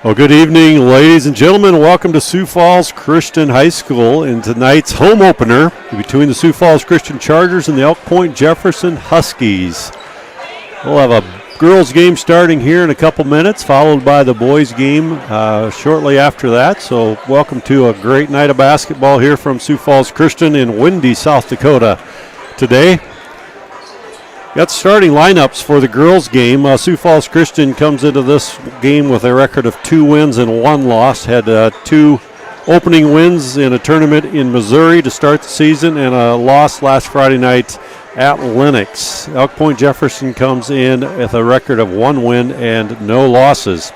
Well, good evening, ladies and gentlemen. Welcome to Sioux Falls Christian High School in tonight's home opener between the Sioux Falls Christian Chargers and the Elk Point Jefferson Huskies. We'll have a girls' game starting here in a couple minutes, followed by the boys' game shortly after that. So welcome to a great night of basketball here from Sioux Falls Christian in windy South Dakota today. Got starting lineups for the girls' game. Sioux Falls Christian comes into this game with a record of 2 wins and 1 loss. Had 2 opening wins in a tournament in Missouri to start the season and a loss last Friday night at Lennox. Elk Point Jefferson comes in with a record of 1 win and no losses.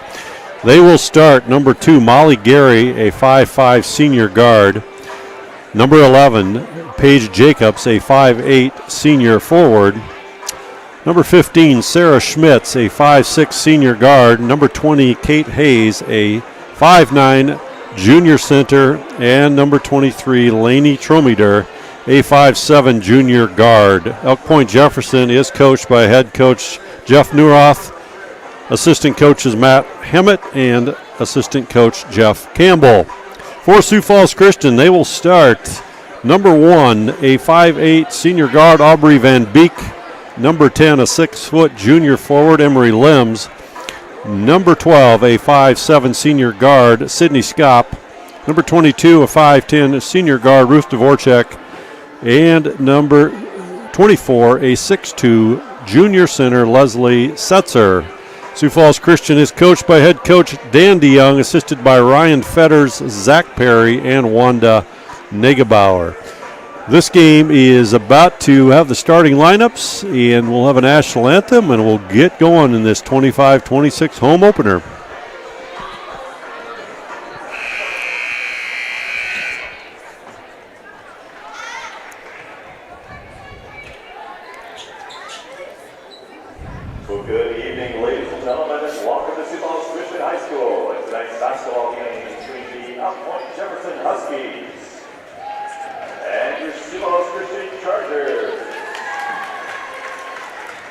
They will start number 2, Molly Gary, a 5'5 senior guard. Number 11, Paige Jacobs, a 5'8 senior forward. Number 15, Sarah Schmitz, a 5'6 senior guard. Number 20, Kate Hayes, a 5'9 junior center. And number 23, Lainey Tromeder, a 5'7 junior guard. Elk Point Jefferson is coached by head coach Jeff Neuroth, assistant coaches Matt Hemmett, and assistant coach Jeff Campbell. For Sioux Falls Christian, they will start number 1, a 5'8 senior guard, Aubrey Van Beek. Number 10, a 6-foot junior forward, Emery Limbs. Number 12, a 5'7 senior guard, Sydney Skopp. Number 22, a 5'10 senior guard, Ruth Dvorak. And number 24, a 6'2 junior center, Leslie Setzer. Sioux Falls Christian is coached by head coach Dan DeYoung, assisted by Ryan Fetters, Zach Perry, and Wanda Negebauer. This game is about to have the starting lineups, and we'll have a national anthem, and we'll get going in this 25-26 home opener. Well, good evening, ladies and gentlemen, and welcome to Sioux Falls Christian High School. And tonight's basketball game between the Elk Point Jefferson Huskies and your Sioux Falls Christian Chargers.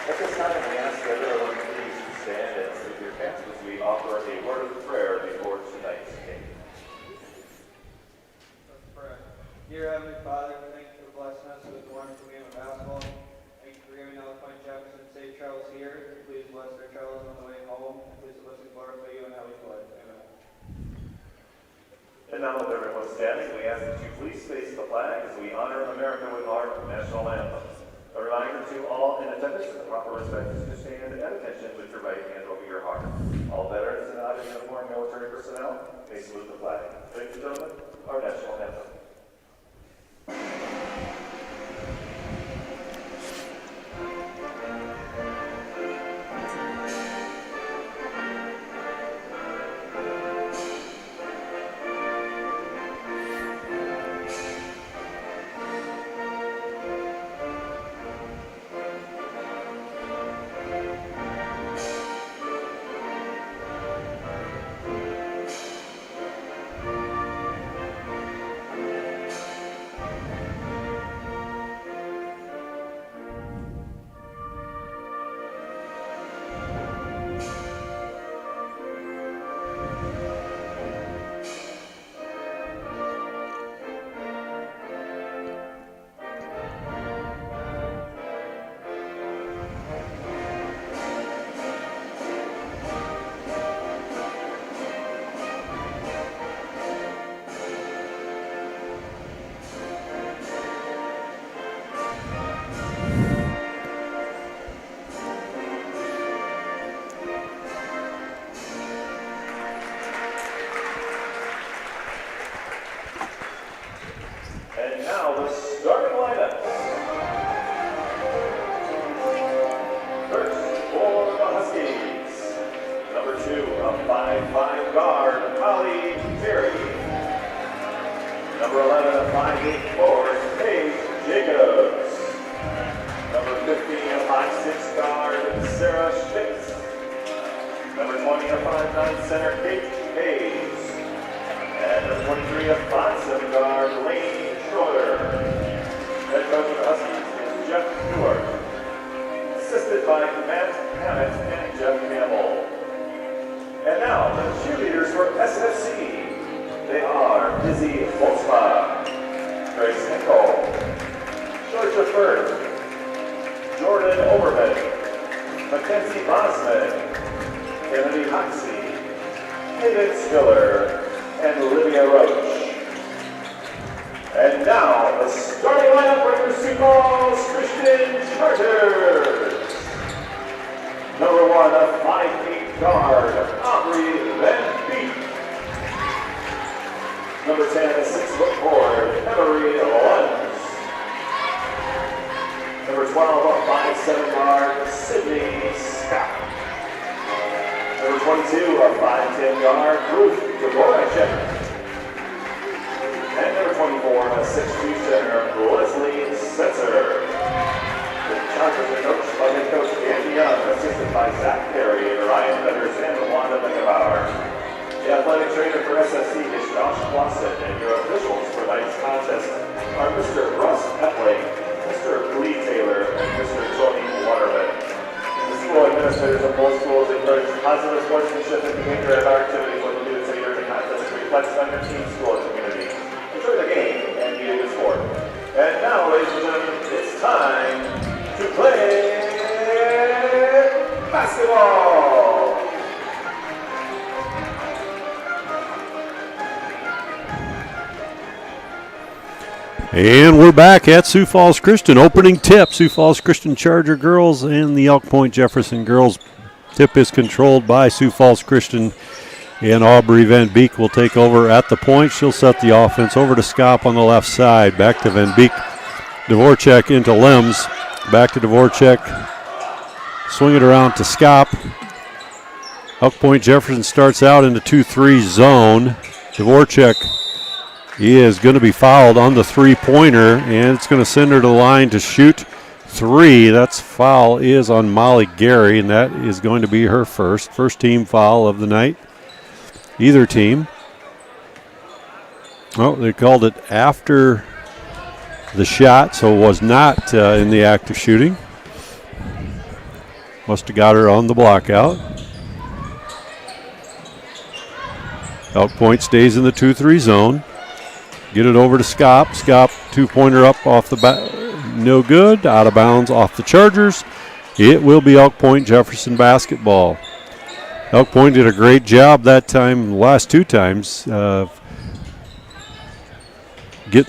At this time, we ask that everyone please stand and salute your caps as we offer a word of prayer before tonight's game. Let's pray. Dear Heavenly Father, thank you for blessing us with a wonderful game of basketball. Thank you for giving Elk Point Jefferson safe travels here. Please bless their travels on the way home. And please bless and glorify you and how we play. Amen. And now with everyone standing, we ask that you please face the flag as we honor America with our national anthem. A reminder to all in attendance that the proper respect is to stand at attention with your right hand over your heart. All veterans and out-of-uniform military personnel may salute the flag. Ladies and gentlemen, our national anthem. And now the starting lineup. First for the Huskies. Number 2, a 5'5 guard, Molly Gary. Number 11, a 5'8 forward, Paige Jacobs. Number 15, a 5'6 guard, Sarah Schmitz. Number 20, a 5'9 center, Kate Hayes. And number 23, a 5'7 guard, Lainey Tromeder. Head coach of the Huskies is Jeff Neuroth, assisted by Matt Hemmett and Jeff Campbell. And now the cheerleaders Richard Firth, Jordan Overman, Mackenzie Bosman, Kennedy Hoxie, Hayden Spiller, and Olivia Roach. And now, the starting lineup for your Sioux Falls Christian Chargers. Number 1, a 5'8" guard, Aubrey Van Beek. Number 10, a 6-foot forward, Emery Lunds. Number 12, a 5'7" guard, Sydney Scott. Number 22, a 5'10" guard, Ruth Dvorak. And number 24, a 6'2" center, Leslie Setzer. The Chargers are coached by head coach Andy Young, assisted by Zach Perry, Ryan Feathers, and Wanda Beckenbauer. The athletic trainer for SFC is Josh Clausen, and your officials for tonight's contest are Mr. Russ Epling, Mr. Lee Taylor, and Mr. Tony Waterman. The school administrators of both schools encourage positive sportsmanship and behavior at our activities when you do the during the contest to reflect on your team, school, and community. Enjoy the game and be a good sport. And now, ladies and gentlemen, it's time to play basketball. And we're back at Sioux Falls Christian. Opening tip, Sioux Falls Christian Charger girls and the Elk Point Jefferson girls. Tip is controlled by Sioux Falls Christian, and Aubrey Van Beek will take over at the point. She'll set the offense over to Skop on the left side. Back to Van Beek. Dvorak into Lems. Back to Dvorak. Swing it around to Skop. Elk Point Jefferson starts out in the 2-3 zone. Dvorak is going to be fouled on the three-pointer, and it's going to send her to the line to shoot three. That's foul is on Molly Gary, and that is going to be her first team foul of the night. Either team. Oh, they called it after the shot, so it was not in the act of shooting. Must have got her on the block out. Elk Point stays in the 2-3 zone. Get it over to Skop. Skop, two-pointer up off the back. No good. Out of bounds off the Chargers. It will be Elk Point Jefferson basketball. Elk Point did a great job that time, the last two times, getting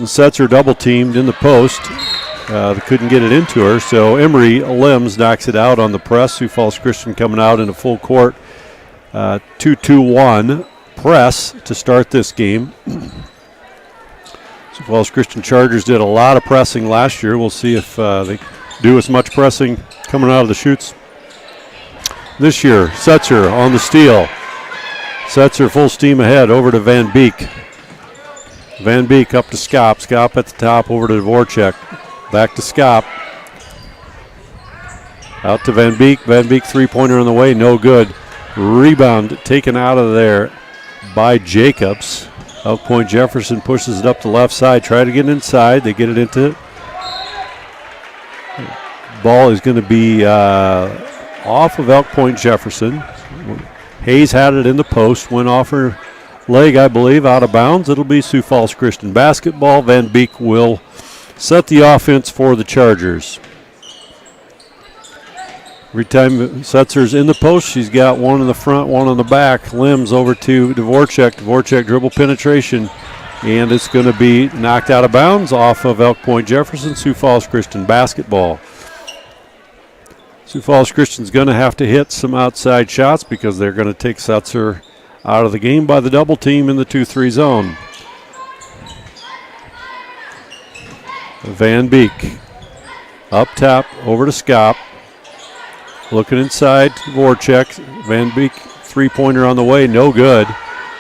Setzer double-teamed in the post. They couldn't get it into her, so Emery Lems knocks it out on the press. Sioux Falls Christian coming out in a full court 2-2-1 press to start this game. Sioux Falls Christian Chargers did a lot of pressing last year. We'll see if they do as much pressing coming out of the chutes this year. Setzer on the steal. Setzer full steam ahead over to Van Beek. Van Beek up to Skop. Skop at the top over to Dvorak. Back to Skop. Out to Van Beek. Van Beek three-pointer on the way. No good. Rebound taken out of there by Jacobs. Elk Point Jefferson pushes it up the left side. Try to get inside. They get it into it. Ball is going to be off of Elk Point Jefferson. Hayes had it in the post. Went off her leg, I believe, out of bounds. It'll be Sioux Falls Christian basketball. Van Beek will set the offense for the Chargers. Every time Setzer's in the post, she's got one in the front, one on the back. Limbs over to Dvorak. Dvorak dribble penetration, and it's going to be knocked out of bounds off of Elk Point Jefferson. Sioux Falls Christian basketball. Sioux Falls Christian's going to have to hit some outside shots because they're going to take Setzer out of the game by the double team in the 2-3 zone. Van Beek up top over to Skop. Looking inside to Dvorak. Van Beek three-pointer on the way, no good.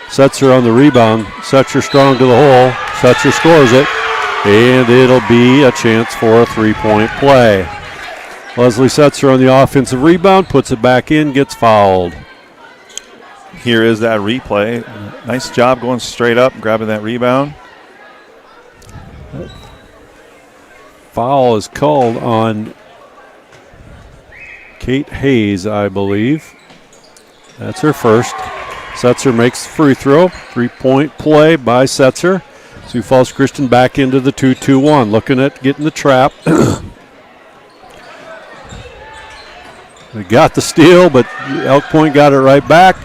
Setzer on the rebound. Setzer strong to the hole. Setzer scores it, and it'll be a chance for a three-point play. Leslie Setzer on the offensive rebound, puts it back in, gets fouled. Here is that replay. Nice job going straight up, grabbing that rebound. Foul is called on Kate Hayes, I believe. That's her first. Setzer makes the free throw. Three-point play by Setzer. Sioux Falls Christian back into the 2-2-1, looking at getting the trap. They got the steal, but Elk Point got it right back.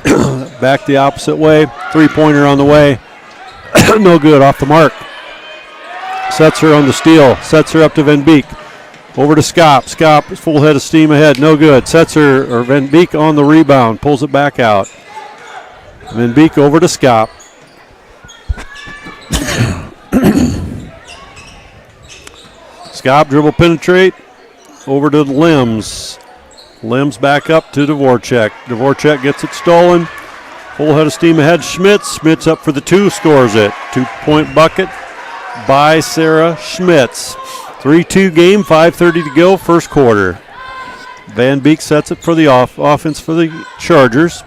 Back the opposite way. Three-pointer on the way. No good, off the mark. Setzer on the steal. Setzer up to Van Beek. Over to Skop. Skop, full head of steam ahead. No good. Setzer or Van Beek on the rebound. Pulls it back out. Van Beek over to Skop. Skop dribble penetrate. Over to Limbs. Limbs back up to Dvorak. Dvorak gets it stolen. Full head of steam ahead. Schmitz. Schmitz up for the 2. Scores it. 2-point bucket by Sarah Schmitz. 3-2 game, 5:30 to go, first quarter. Van Beek sets it for the offense for the Chargers.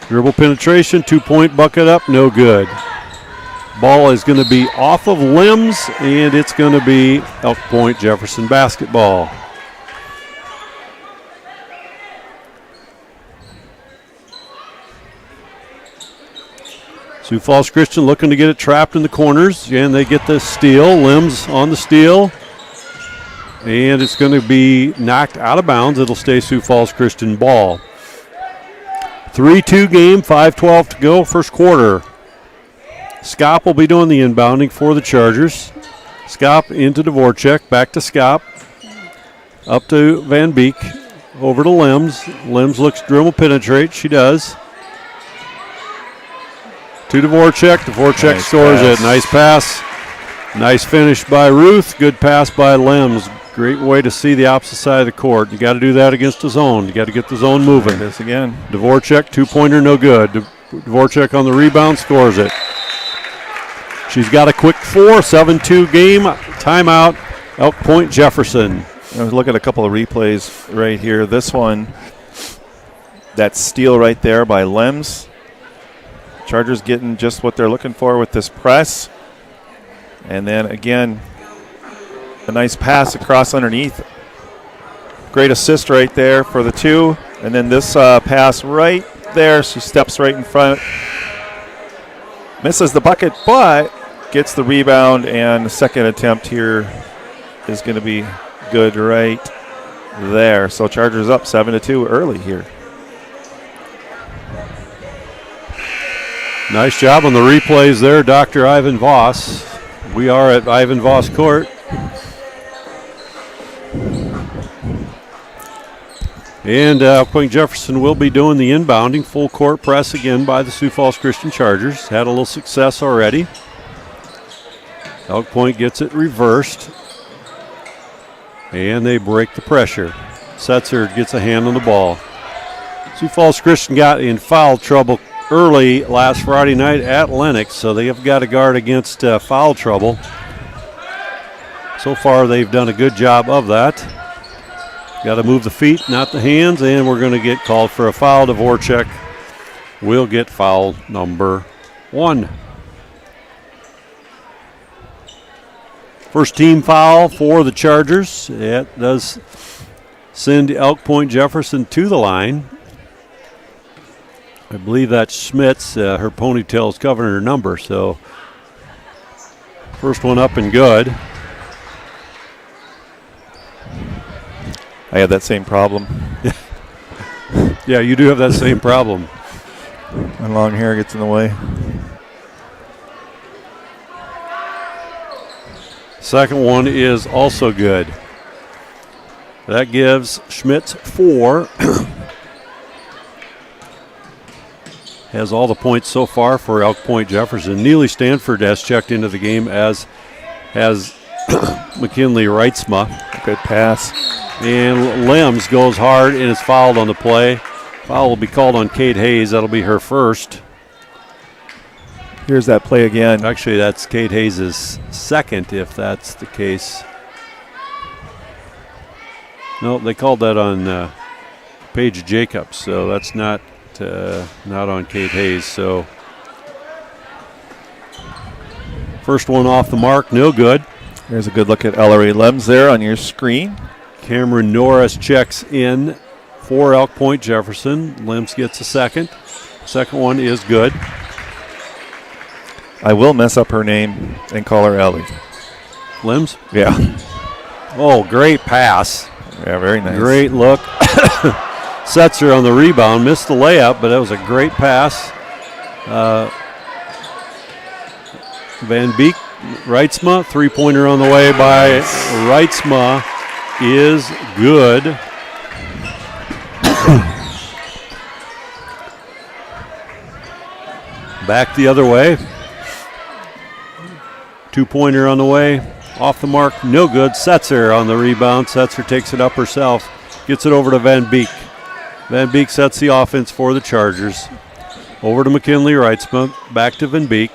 Dribble penetration, 2-point bucket up, no good. Ball is going to be off of Limbs, and it's going to be Elk Point Jefferson basketball. Sioux Falls Christian looking to get it trapped in the corners, and they get the steal. Limbs on the steal, and it's going to be knocked out of bounds. It'll stay Sioux Falls Christian ball. 3-2 game, 5:12 to go, first quarter. Skop will be doing the inbounding for the Chargers. Skop into Dvorak, back to Skop, up to Van Beek, over to Limbs. Limbs looks dribble penetrate, she does. To Dvorak. Dvorak Nice scores pass. it. Nice pass. Nice finish by Ruth. Good pass by Limbs. Great way to see the opposite side of the court. You got to do that against the zone. You got to get the zone moving. This again. Dvorak, 2-pointer, no good. Dvorak on the rebound, scores it. She's got a quick 4, 7-2 game. Timeout, Elk Point Jefferson. I was looking at a couple of replays right here. This one, that steal right there by Limbs. Chargers getting just what they're looking for with this press. And then again, a nice pass across underneath. Great assist right there for the 2. And then this pass right there. She steps right in front. Misses the bucket, but gets the rebound. And the second attempt here is going to be good right there. So Chargers up 7-2 early here. Nice job on the replays there, Dr. Ivan Voss. We are at Ivan Voss Court. And Elk Point Jefferson will be doing the inbounding. Full court press again by the Sioux Falls Christian Chargers. Had a little success already. Elk Point gets it reversed. And they break the pressure. Setzer gets a hand on the ball. Sioux Falls Christian got in foul trouble early last Friday night at Lenox, so they have got to guard against foul trouble. So far, they've done a good job of that. Got to move the feet, not the hands, and we're going to get called for a foul. Dvorak will get foul number 1. First team foul for the Chargers. It does send Elk Point Jefferson to the line. I believe that's Schmitz. Her ponytail is covering her number, so first one up and good. I had that same problem. Yeah, you do have that same problem. My long hair gets in the way. Second one is also good. That gives Schmitz 4. Has all the points so far for Elk Point Jefferson. Neely Stanford has checked into the game, as has McKinley Reitzma. Good pass. And Limbs goes hard and is fouled on the play. Foul will be called on Kate Hayes. That'll be her first. Here's that play again. Actually, that's Kate Hayes' second, if that's the case. No, they called that on Paige Jacobs, so that's not on Kate Hayes. So first one off the mark, no good. There's a good look at Ellery Limbs there on your screen. Cameron Norris checks in for Elk Point Jefferson. Limbs gets a second. Second one is good. I will mess up her name and call her Ellie. Limbs? Yeah. Oh, great pass. Yeah, very nice. Great look. Setzer on the rebound. Missed the layup, but that was a great pass. Van Beek, Reitzma, three-pointer on the way by Reitzma is good. Back the other way. Two-pointer on the way. Off the mark, no good. Setzer on the rebound. Setzer takes it up herself. Gets it over to Van Beek. Van Beek sets the offense for the Chargers. Over to McKinley Reitzma. Back to Van Beek.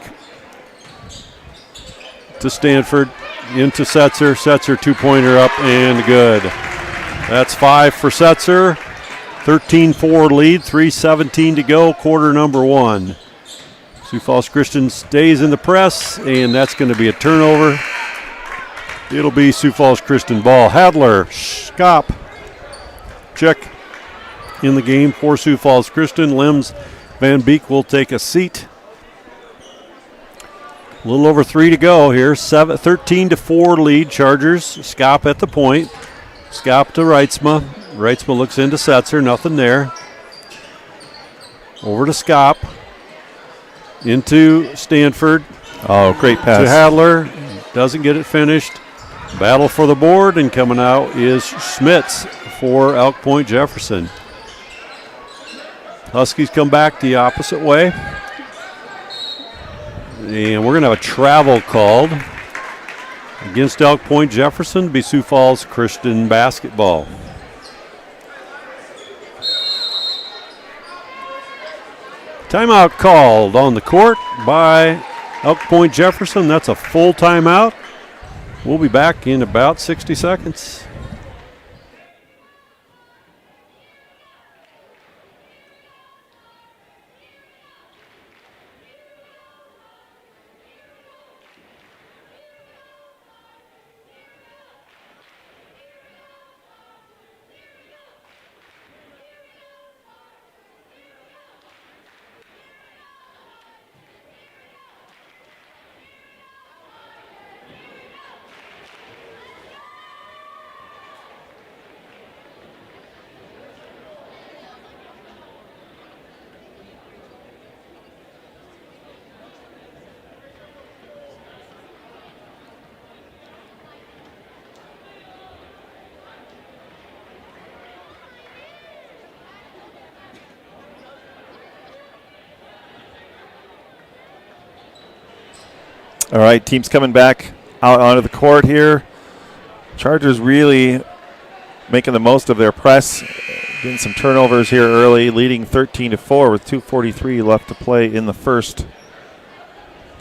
To Stanford. Into Setzer. Setzer two-pointer up and good. That's 5 for Setzer. 13-4 lead. 3:17 to go. Quarter number 1. Sioux Falls Christian stays in the press, and that's going to be a turnover. It'll be Sioux Falls Christian ball. Hadler, Skop, check in the game for Sioux Falls Christian. Limbs, Van Beek will take a seat. A little over 3 to go here. 13-4 lead, Chargers. Skop at the point. Skop to Reitzma. Reitzma looks into Setzer, nothing there. Over to Skop. Into Stanford. Oh, great pass. To Hadler. Doesn't get it finished. Battle for the board, and coming out is Schmitz for Elk Point Jefferson. Huskies come back the opposite way. And we're going to have a travel called against Elk Point Jefferson. Be Sioux Falls Christian basketball. Timeout called on the court by Elk Point Jefferson. That's a full timeout. We'll be back in about 60 seconds. All right, teams coming back out onto the court here. Chargers really making the most of their press, getting some turnovers here early, leading 13-4 with 2:43 left to play in the first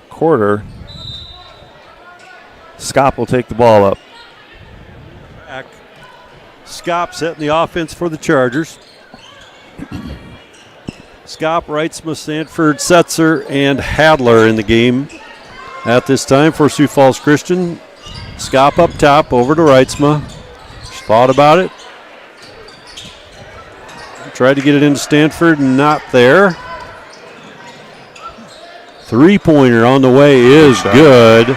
quarter. Skop will take the ball up. Back. Skop setting the offense for the Chargers. Skop, Reitzma, Stanford, Setzer, and Hadler in the game at this time for Sioux Falls Christian. Skop up top, over to Reitzma. She thought about it. Tried to get it into Stanford, not there. Three-pointer on the way is good.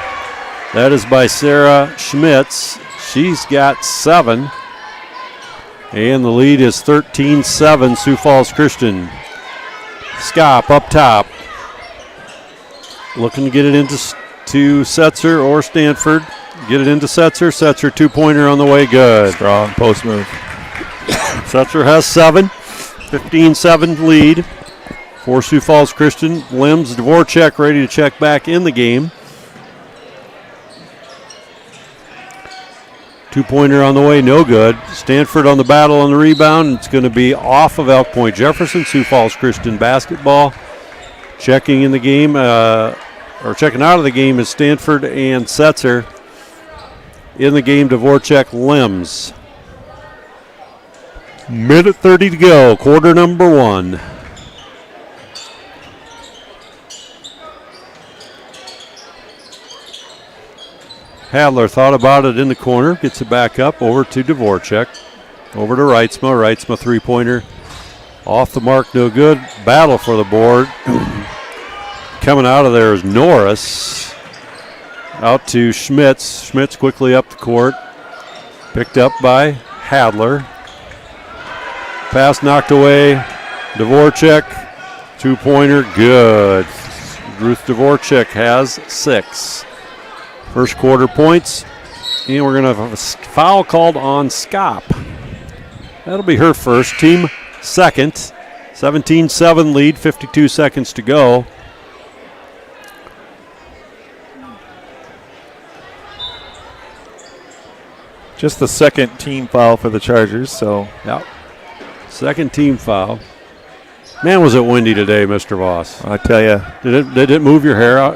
That is by Sarah Schmitz. She's got 7. And the lead is 13-7, Sioux Falls Christian. Skop up top. Looking to get it into Setzer or Stanford. Get it into Setzer. Setzer two-pointer on the way, good. Strong post move. Setzer has 7. 15-7 lead for Sioux Falls Christian. Limbs, Dvorak ready to check back in the game. Two-pointer on the way, no good. Stanford on the battle on the rebound. It's going to be off of Elk Point Jefferson. Sioux Falls Christian basketball. Checking in the game, or checking out of the game is Stanford and Setzer. In the game, Dvorak, Limbs. Minute 30 to go, quarter number 1. Hadler thought about it in the corner, gets it back up, over to Dvorak. Over to Reitzma. Reitzma three-pointer. Off the mark, no good. Battle for the board. coming out of there is Norris. Out to Schmitz. Schmitz quickly up the court. Picked up by Hadler. Pass knocked away. Dvorak. Two-pointer, good. Ruth Dvorak has 6. First quarter points. And we're going to have a foul called on Skop. That'll be her first. Team second. 17-7 lead, 52 seconds to go. Just the second team foul for the Chargers, so. Yep. Second team foul. Man, was it windy today, Mr. Voss. I tell you. Did it move your hair out?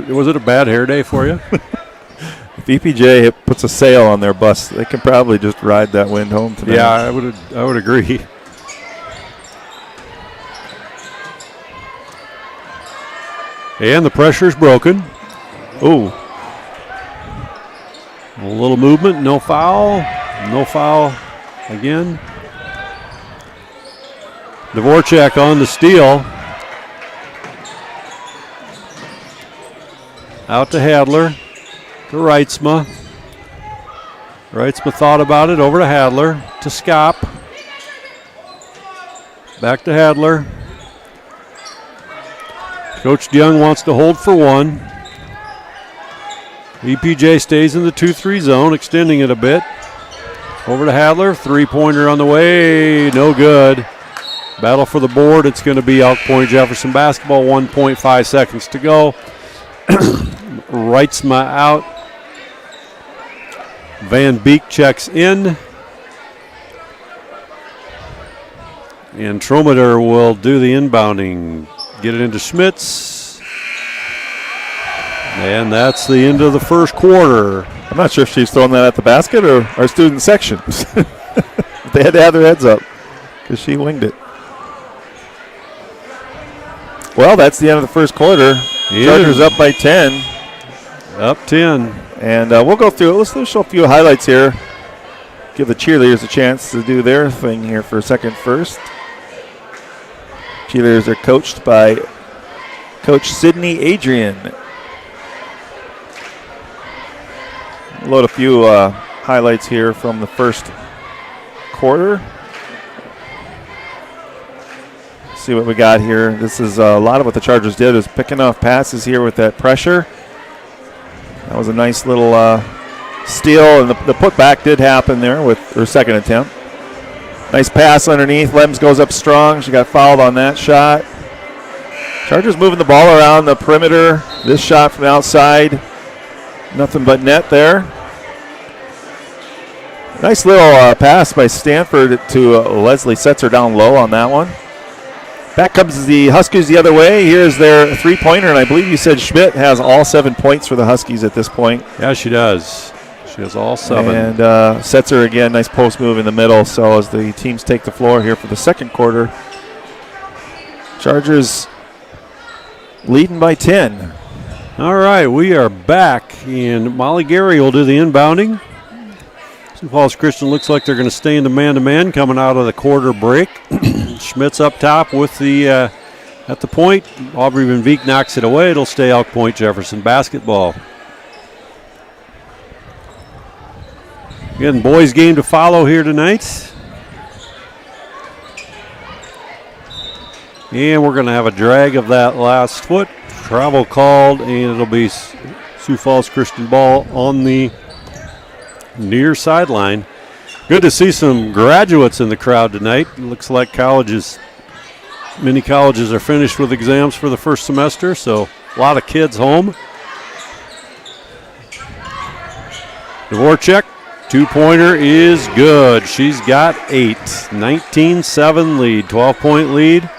Was it a bad hair day for you? If EPJ puts a sail on their bus, they can probably just ride that wind home tonight. Yeah, I would agree. And the pressure's broken. Ooh. A little movement, no foul. No foul again. Dvorak on the steal. Out to Hadler. To Reitzma. Reitzma thought about it. Over to Hadler. To Skop. Back to Hadler. Coach DeYoung wants to hold for one. EPJ stays in the 2-3 zone, extending it a bit. Over to Hadler. Three-pointer on the way. No good. Battle for the board. It's going to be Elk Point Jefferson basketball. 1.5 seconds to go. Reitzma out. Van Beek checks in. And Trometer will do the inbounding. Get it into Schmitz. And that's the end of the first quarter. I'm not sure if she's throwing that at the basket or our student section. They had to have their heads up because she winged it. Well, that's the end of the first quarter. Chargers up by 10. Up 10. And we'll go through it. Let's show a few highlights here. Give the cheerleaders a chance to do their thing here for a second first. Cheerleaders are coached by Coach Sydney Adrian. Load a few highlights here from the first quarter. See what we got here. This is a lot of what the Chargers did is picking off passes here with that pressure. That was a nice little steal, and the putback did happen there with her second attempt. Nice pass underneath. Lems goes up strong. She got fouled on that shot. Chargers moving the ball around the perimeter. This shot from the outside. Nothing but net there. Nice little pass by Stanford to Leslie. Sets her down low on that one. Back comes the Huskies the other way. Here's their three-pointer, and I believe you said Schmidt has all 7 points for the Huskies at this point. Yeah, she does. She has all 7. And sets her again. Nice post move in the middle. So as the teams take the floor here for the second quarter, Chargers leading by 10. All right, we are back, and Molly Gary will do the inbounding. Sioux Falls Christian looks like they're going to stay in the man-to-man coming out of the quarter break. Schmitz up top with the at the point. Aubrey Van Beek knocks it away. It'll stay Elk Point Jefferson basketball. Again, boys game to follow here tonight. And we're going to have a drag of that last foot. Travel called, and it'll be Sioux Falls Christian ball on the near sideline. Good to see some graduates in the crowd tonight. It looks like many colleges are finished with exams for the first semester, so a lot of kids home. Dvorak, two-pointer is good. She's got 8. 19-7 lead, 12-point lead.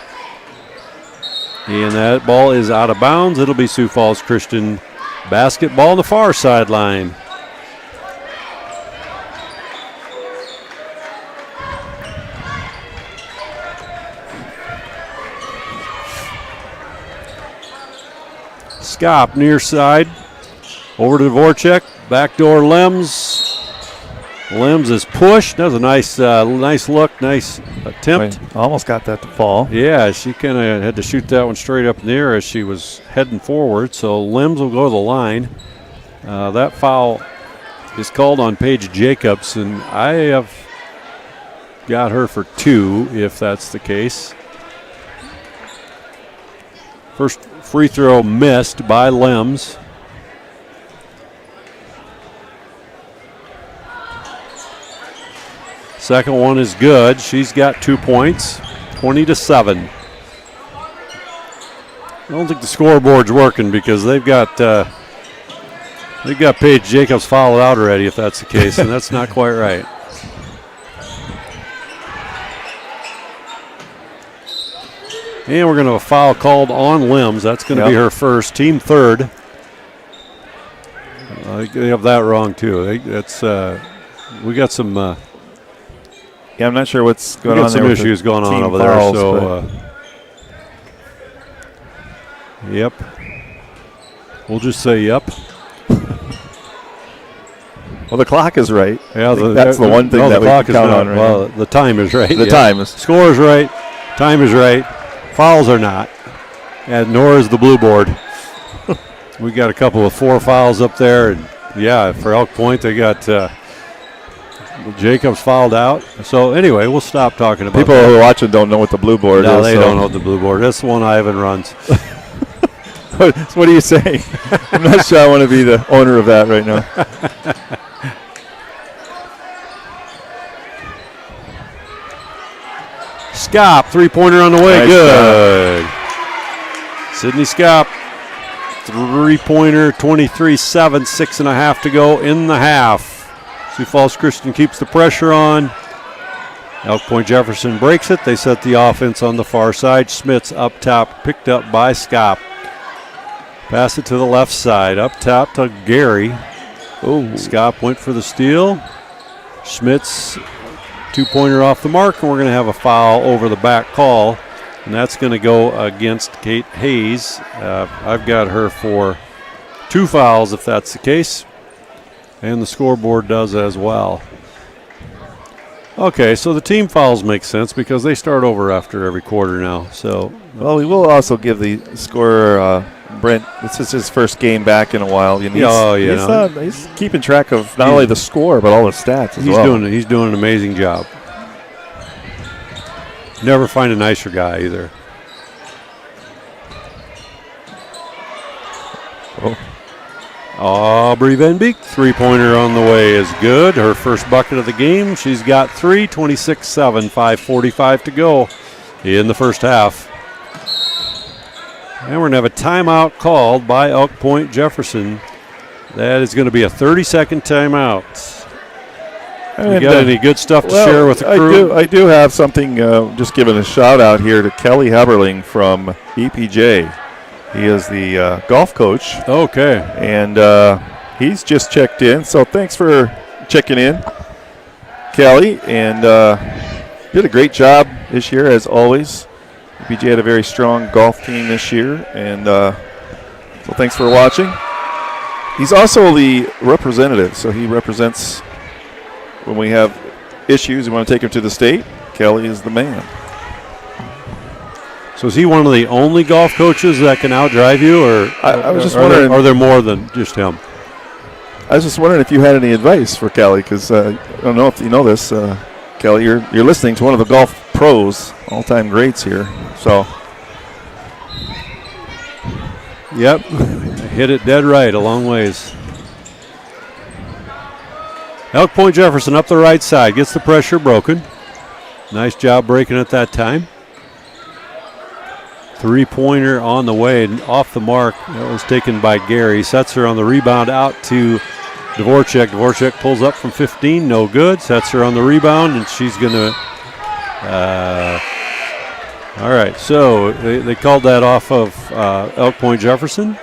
And that ball is out of bounds. It'll be Sioux Falls Christian basketball on the far sideline. Skop near side. Over to Dvorak. Backdoor Lems. Limbs is pushed. That was a nice look, nice attempt. Almost got that to fall. Yeah, she kind of had to shoot that one straight up in the air as she was heading forward. So Limbs will go to the line. That foul is called on Paige Jacobs, and I have got her for 2 if that's the case. First free throw missed by Limbs. Second one is good. She's got 2 points, 20-7. I don't think the scoreboard's working because they've got Paige Jacobs fouled out already, if that's the case, and that's not quite right. And we're going to have a foul called on Limbs. That's going to be her first, team third. They have that wrong too. We got some. Yeah, I'm not sure what's going on there. Some issues going on over there. So, yep. We'll just say yep. Well, the clock is right. Yeah, that's the one thing that we can count on right now. The time is right. The time is. Score is right. Time is right. Fouls are not. And nor is the blue board. We got a couple of 4 fouls up there. And, yeah, for Elk Point, they got Jacobs fouled out. So, anyway, we'll stop talking about People who are watching don't know what the blue board is. No, they don't know what the blue board is. That's the one Ivan runs. What are you saying? I'm not sure I want to be the owner of that right now. Scop, 3-pointer on the way. Nice. Good. Sydney Scop, 3-pointer, 23-7, 6.5 to go in the half. Sioux Falls Christian keeps the pressure on. Elk Point Jefferson breaks it. They set the offense on the far side. Schmitz up top, picked up by Scop. Pass it to the left side. Up top to Gary. Oh, Scop went for the steal. Schmitz, 2-pointer off the mark, and we're going to have a foul over the back call, and that's going to go against Kate Hayes. I've got her for 2 fouls if that's the case, and the scoreboard does as well. Okay, so the team fouls make sense because they start over after every quarter now. So, well, we will also give the scorer Brent. This is his first game back in a while. You know, he's keeping track of not only the score but all the stats as well. He's doing an amazing job. Never find a nicer guy either. Aubrey Van Beek, 3-pointer on the way is good. Her first bucket of the game. She's got 3, 26-7, 5:45 to go in the first half. And we're going to have a timeout called by Elk Point Jefferson. That is going to be a 30-second timeout. You got any good stuff to share with the crew? I do have something, just giving a shout out here to Kelly Heberling from EPJ. He is the golf coach. Okay. And he's just checked in, so thanks for checking in, Kelly. And did a great job this year, as always. EPJ had a very strong golf team this year, and so thanks for watching. He's also the representative, so he represents when we have issues and want to take him to the state. Kelly is the man. So is he one of the only golf coaches that can outdrive you, or I was just wondering, are there more than just him? I was just wondering if you had any advice for Kelly, because I don't know if you know this, Kelly. You're listening to one of the golf pros, all-time greats here. So, yep, hit it dead right, a long ways. Elk Point Jefferson up the right side, gets the pressure broken. Nice job breaking it that time. 3-pointer on the way, off the mark. That was taken by Gary. Sets her on the rebound out to Dvorak. Dvorak pulls up from 15, no good. Sets her on the rebound, and she's going to all right, so they called that off of Elk Point Jefferson.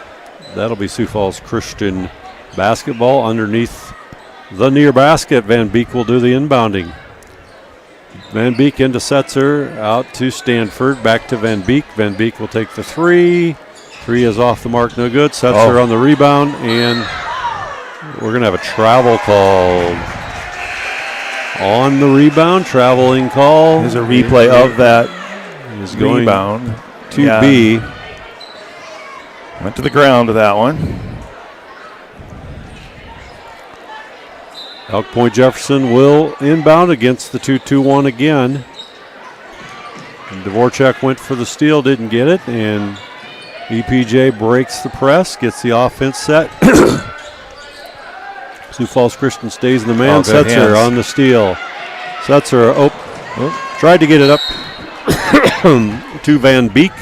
That'll be Sioux Falls Christian basketball underneath the near basket. Van Beek will do the inbounding. Van Beek into Setzer, out to Stanford, back to Van Beek. Van Beek will take the 3. 3 is off the mark, no good. Setzer on the rebound, and we're going to have a travel called. On the rebound, traveling call. There's a replay of that Is going rebound. to Yeah. be. Went to the ground with that one. Elk Point Jefferson will inbound against the 2-2-1 again. And Dvorak went for the steal, didn't get it, and EPJ breaks the press, gets the offense set. Sioux Falls Christian stays in the man. Good Setzer hands. on the steal. Setzer, tried to get it up to Van Beek.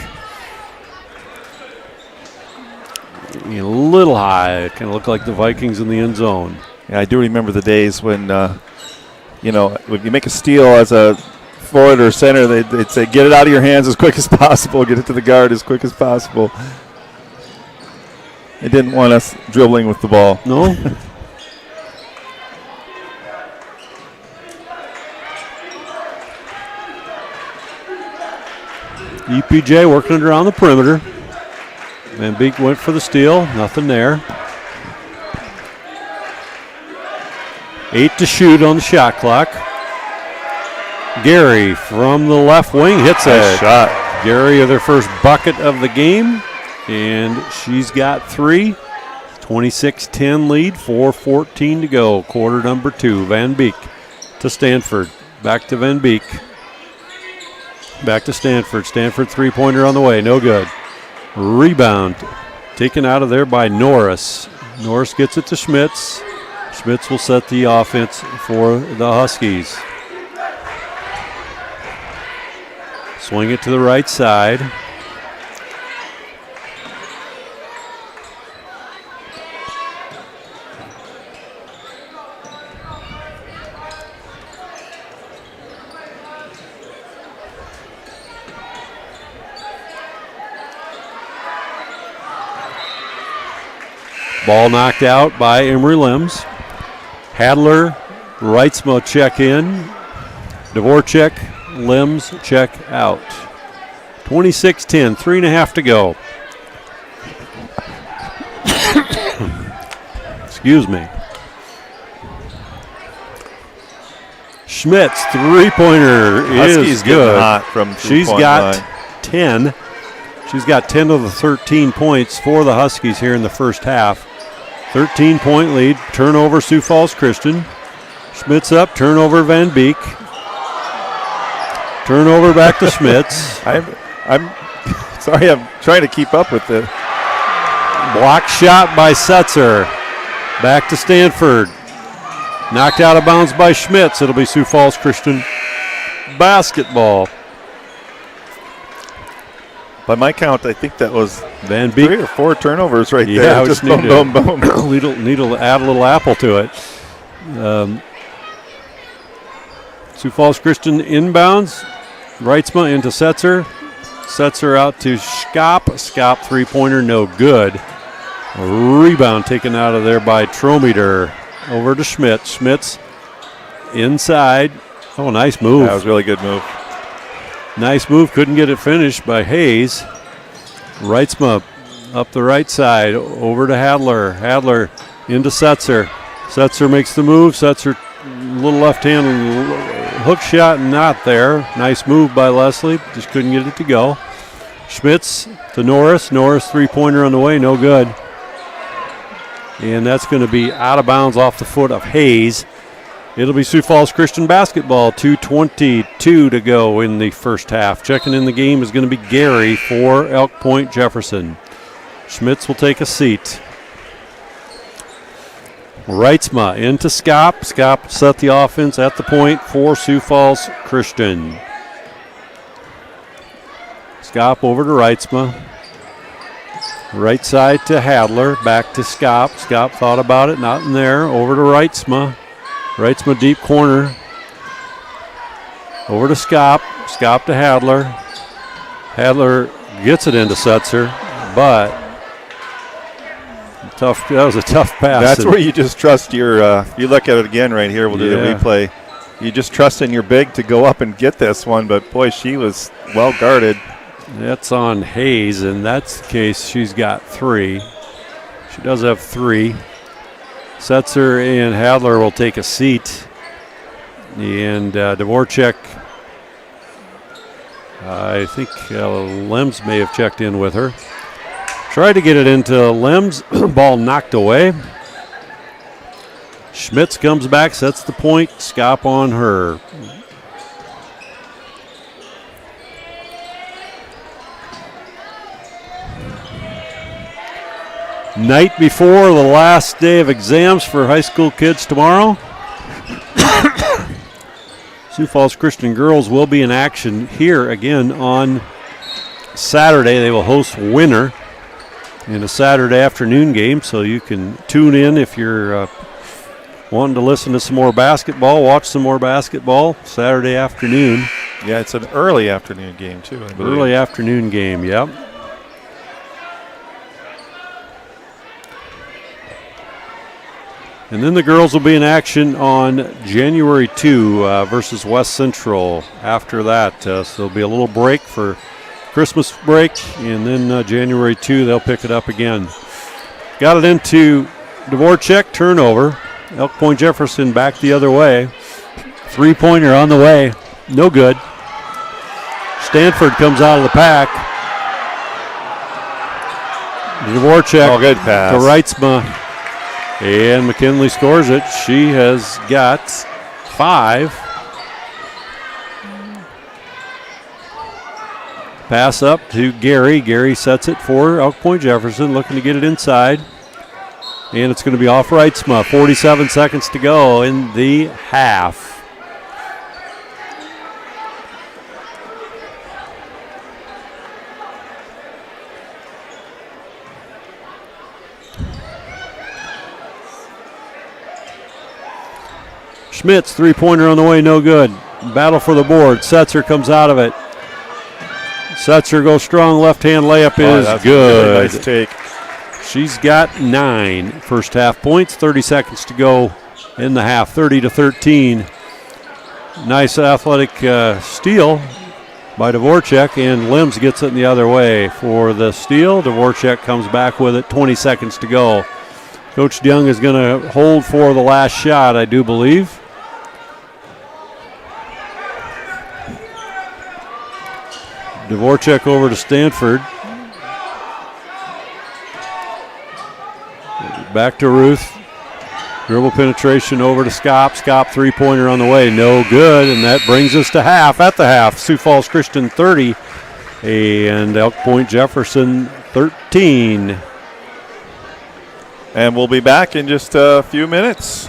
A little high. It kind of looked like the Vikings in the end zone. Yeah, I do remember the days when, when you make a steal as a forward or center, they'd say, get it out of your hands as quick as possible, get it to the guard as quick as possible. They didn't want us dribbling with the ball. No? EPJ working it around the perimeter. Van Beek went for the steal. Nothing there. 8 to shoot on the shot clock. Gary from the left wing hits Nice it. shot. Gary, their first bucket of the game, and she's got 3. 26-10 lead, 4:14 to go. Quarter number 2. Van Beek to Stanford. Back to Van Beek. Back to Stanford. Stanford three-pointer on the way. No good. Rebound taken out of there by Norris. Norris gets it to Schmitz. Schmitz will set the offense for the Huskies. Swing it to the right side. Ball knocked out by Emory Limbs. Hadler, Reitzma check in. Dvorak, Limbs check out. 26-10, 3.5 to go. Excuse me. Schmitz, three-pointer Huskies is getting good. hot from She's two-point got line. 10. She's got 10 of the 13 points for the Huskies here in the first half. 13-point lead. Turnover, Sioux Falls Christian. Schmitz up. Turnover, Van Beek. Turnover back to Schmitz. I'm sorry, I'm trying to keep up with it. Block shot by Setzer. Back to Stanford. Knocked out of bounds by Schmitz. It'll be Sioux Falls Christian basketball. By my count, I think that was Van Beek. 3 or 4 turnovers right Yeah, there. we Just just boom, boom, boom. need to add a little apple to it. Sioux Falls Christian inbounds. Reitzma into Setzer. Setzer out to Skop. Skop three-pointer, no good. A rebound taken out of there by Trometer. Over to Schmitz. Schmitz inside. Oh, nice move. That was a really good move. Nice move. Couldn't get it finished by Hayes. Reitzma up the right side. Over to Hadler. Hadler into Setzer. Setzer makes the move. Setzer, little left hand hook shot, not there. Nice move by Leslie. Just couldn't get it to go. Schmitz to Norris. Norris three-pointer on the way. No good. And that's going to be out of bounds off the foot of Hayes. It'll be Sioux Falls Christian basketball. 2:22 to go in the first half. Checking in the game is going to be Gary for Elk Point Jefferson. Schmitz will take a seat. Reitzma into Skop. Skop set the offense at the point for Sioux Falls Christian. Skop over to Reitzma. Right side to Hadler. Back to Skop. Skop thought about it. Not in there. Over to Reitzma. Reitzma deep corner. Over to Skop. Skop to Hadler. Hadler gets it into Setzer, but that was a tough pass. That's where you just trust your you look at it again right here. We'll do the replay. You just trust in your big to go up and get this one, but boy, she was well guarded. That's on Hayes, and that's the case. She's got 3. She does have 3. Setzer and Hadler will take a seat. And Dvorak, I think Lems may have checked in with her. Tried to get it into Lems, ball knocked away. Schmitz comes back, sets the point, Skop on her. Night before the last day of exams for high school kids tomorrow. Sioux Falls Christian girls will be in action here again on Saturday. They will host Winter in a Saturday afternoon game, so you can tune in if you're wanting to listen to some more basketball, watch some more basketball Saturday afternoon. Yeah, it's an early afternoon game too, I believe. Early afternoon game, yep. And then the girls will be in action on January 2 versus West Central. After that, so there'll be a little break for Christmas break, and then January 2 they'll pick it up again. Got it into Dvorak, turnover. Elk Point Jefferson back the other way. Three-pointer on the way, no good. Stanford comes out of the pack. Dvorak good pass to Reitzma. And McKinley scores it. She has got 5. Pass up to Gary. Gary sets it for Elk Point Jefferson, looking to get it inside. And it's going to be off Reitzma. 47 seconds to go in the half. Schmitz, three-pointer on the way, no good. Battle for the board. Setzer comes out of it. Setzer goes strong. Left-hand layup is good. Really nice take. She's got 9 first half points. 30 seconds to go in the half. 30-13. Nice athletic steal by Dvorak, and Limbs gets it in the other way for the steal. Dvorak comes back with it. 20 seconds to go. Coach Young is going to hold for the last shot, I do believe. Dvorak over to Stanford. Back to Ruth. Dribble penetration over to Skop. Skop three-pointer on the way. No good, and that brings us to half. At the half, Sioux Falls Christian 30 and Elk Point Jefferson 13. And we'll be back in just a few minutes.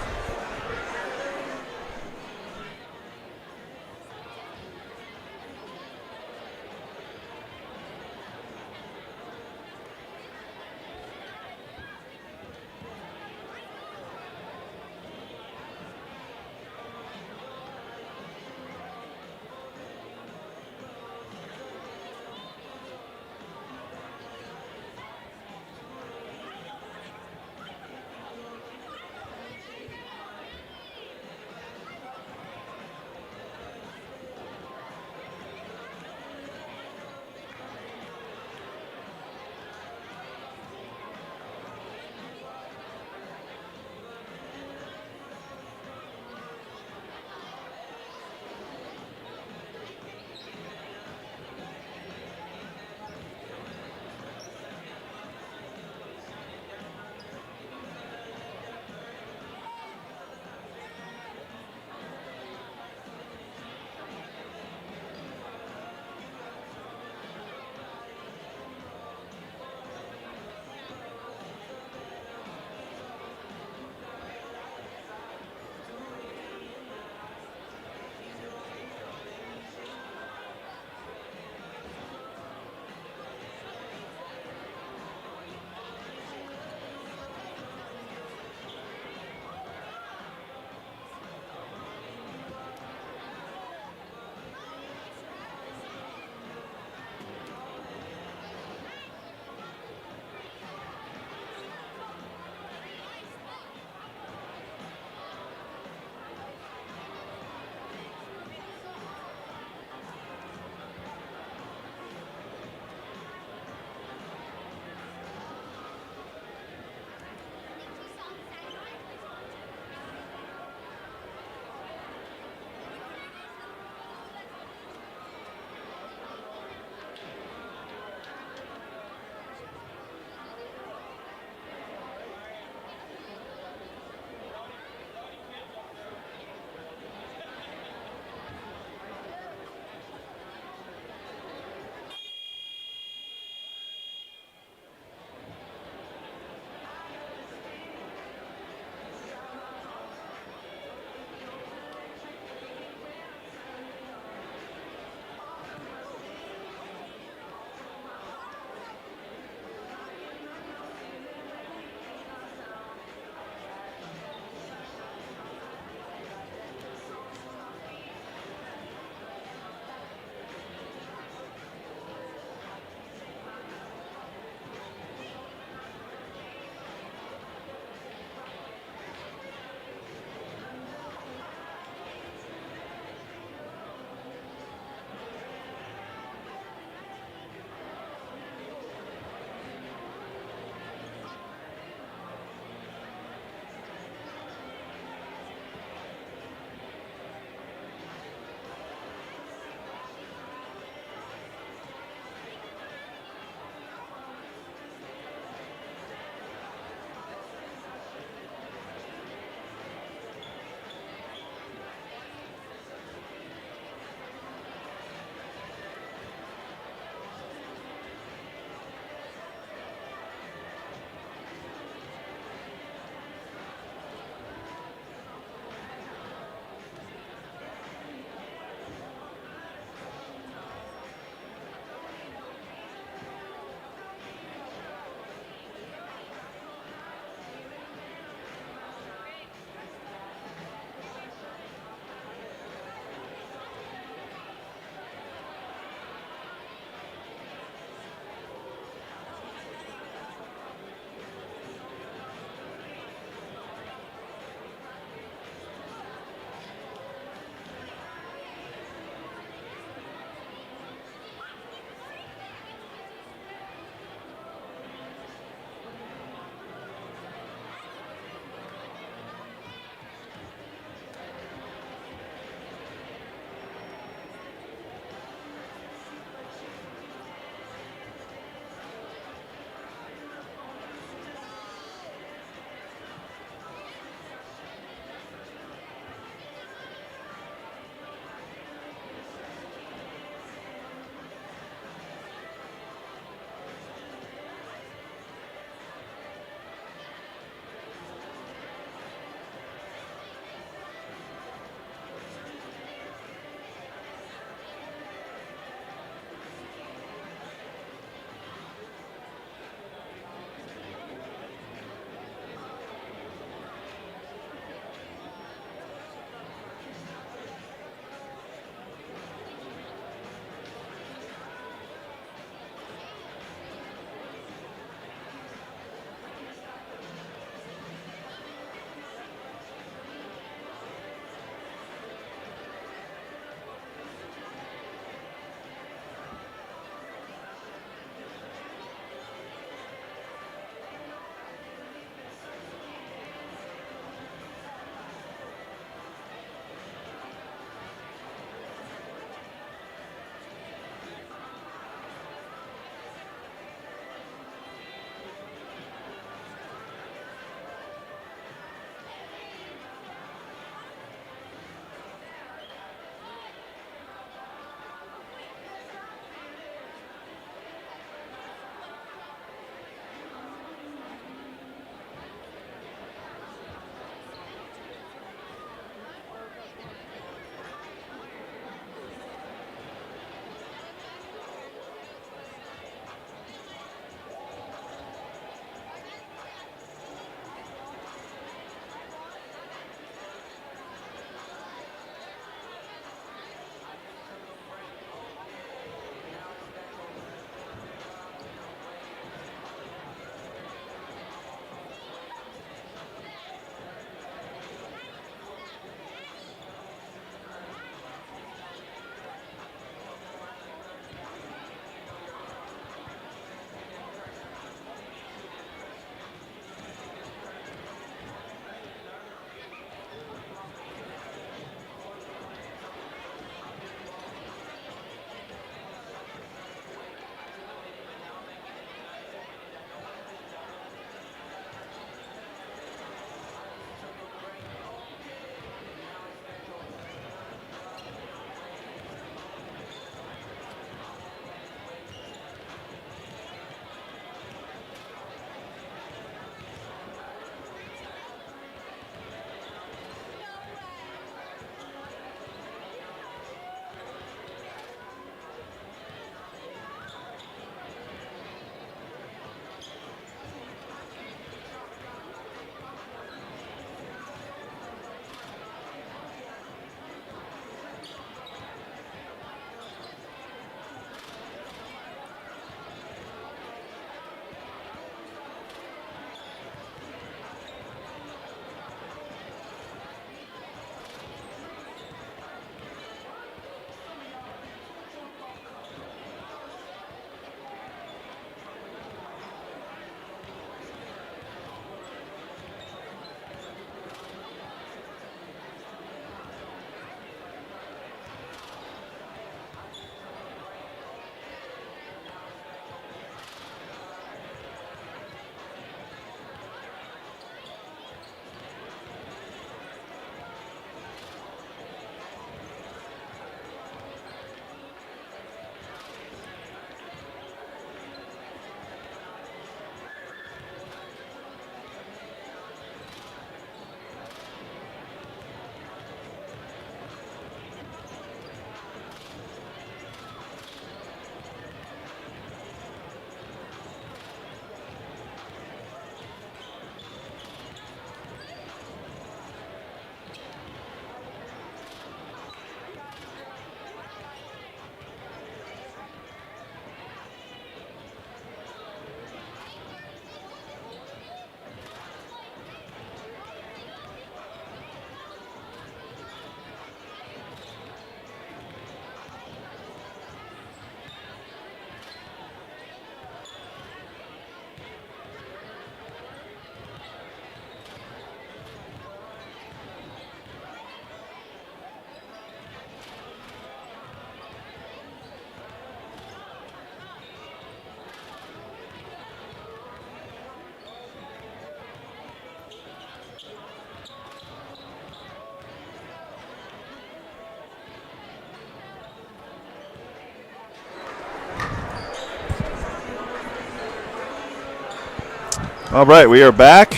All right, we are back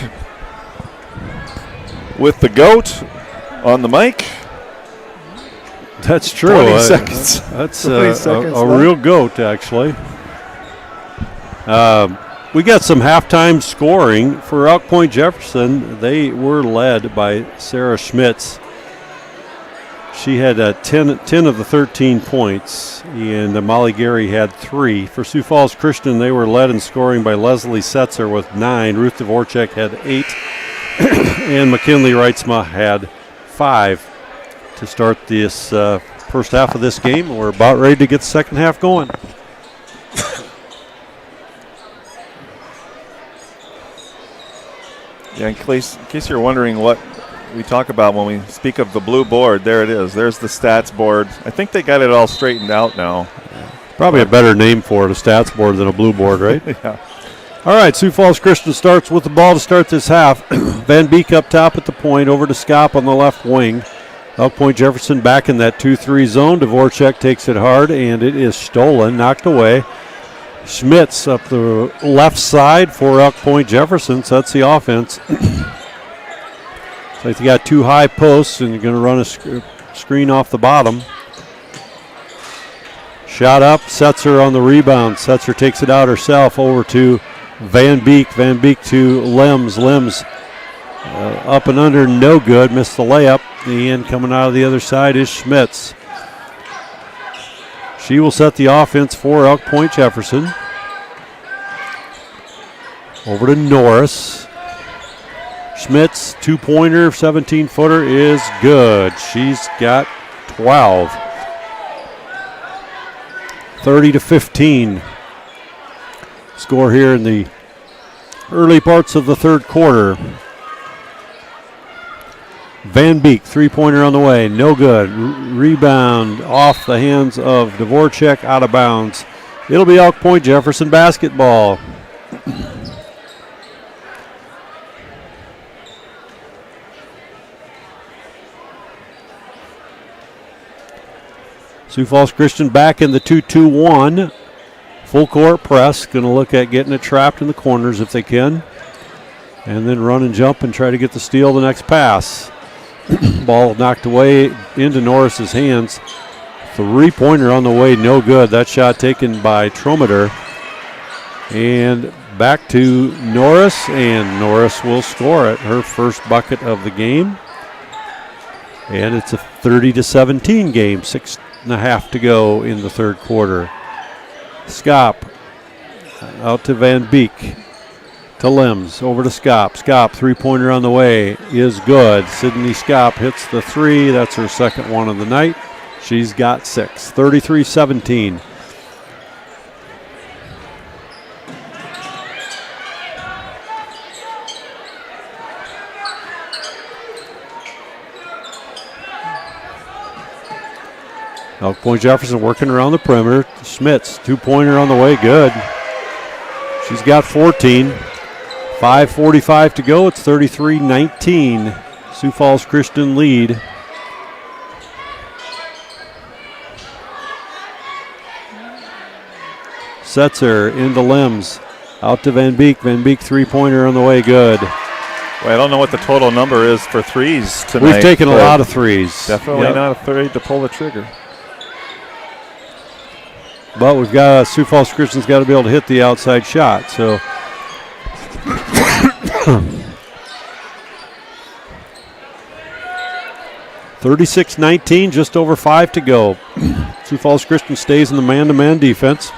with the GOAT on the mic. That's true. 20 seconds. That's 20 seconds a left. real GOAT, actually. We got some halftime scoring for Elk Point Jefferson. They were led by Sarah Schmitz. She had 10 of the 13 points, and Molly Gary had 3. For Sioux Falls Christian, they were led in scoring by Leslie Setzer with 9. Ruth Dvorak had 8, and McKinley Reitzma had 5 to start this first half of this game. We're about ready to get the second half going. Yeah, in case you're wondering what we talk about when we speak of the blue board, there it is. There's the stats board. I think they got it all straightened out now. Probably a better name for it, a stats board, than a blue board, right? Yeah. All right, Sioux Falls Christian starts with the ball to start this half. Van Beek up top at the point, over to Scop on the left wing. Elk Point Jefferson back in that 2-3 zone. Dvorak takes it hard, and it is stolen, knocked away. Schmitz up the left side for Elk Point Jefferson, so that's the offense. So you got 2 high posts, and you're going to run a screen off the bottom. Shot up, Setzer on the rebound. Setzer takes it out herself over to Van Beek. Van Beek to Lems. Lems up and under, no good. Missed the layup. The end coming out of the other side is Schmitz. She will set the offense for Elk Point Jefferson. Over to Norris. Schmitz, 2-pointer, 17-footer is good. She's got 12. 30-15. Score here in the early parts of the third quarter. Van Beek, 3-pointer on the way, no good. Rebound off the hands of Dvorak, out of bounds. It'll be Elk Point Jefferson basketball. Sioux Falls Christian back in the 2-2-1. Full court press. Going to look at getting it trapped in the corners if they can. And then run and jump and try to get the steal the next pass. Ball knocked away into Norris's hands. 3-pointer on the way, no good. That shot taken by Trometer. And back to Norris, and Norris will score it. Her first bucket of the game. And it's a 30-17 game. 6.5 to go in the third quarter. Scop out to Van Beek. To Lems, over to Scop. Scop, 3-pointer on the way, is good. Sydney Scop hits the 3. That's her second one of the night. She's got 6. 33-17. Elk Point Jefferson working around the perimeter. Schmitz, 2-pointer on the way, good. She's got 14. 5:45 to go. It's 33-19. Sioux Falls Christian lead. Setzer into Lems. Out to Van Beek. Van Beek, 3-pointer on the way, good. Well, I don't know what the total number is for threes tonight. We've taken a lot of threes. Definitely not afraid to pull the trigger. But we've got Sioux Falls Christian's got to be able to hit the outside shot. So 36-19, just over 5 to go. Sioux Falls Christian stays in the man-to-man defense.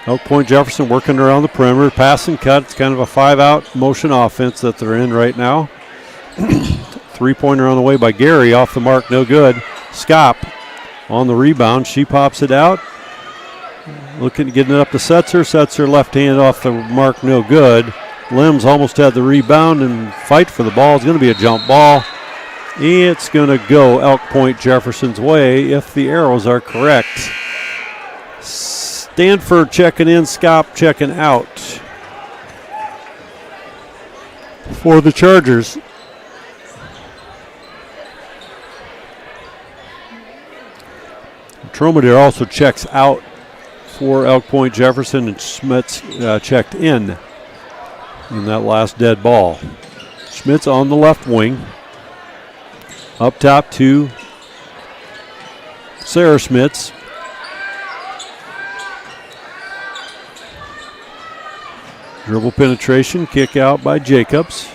Elk Point Jefferson working around the perimeter, pass and cut. It's kind of a 5-out motion offense that they're in right now. 3-pointer on the way by Gary, off the mark, no good. Scop on the rebound, she pops it out. Looking at getting it up to Setzer. Setzer left hand off the mark, no good. Lems almost had the rebound and fight for the ball. It's going to be a jump ball. It's going to go Elk Point Jefferson's way if the arrows are correct. Stanford checking in, Scop checking out for the Chargers. Trometer also checks out for Elk Point Jefferson, and Schmitz checked in in that last dead ball. Schmitz on the left wing. Up top to Sarah Schmitz. Dribble penetration, kick out by Jacobs.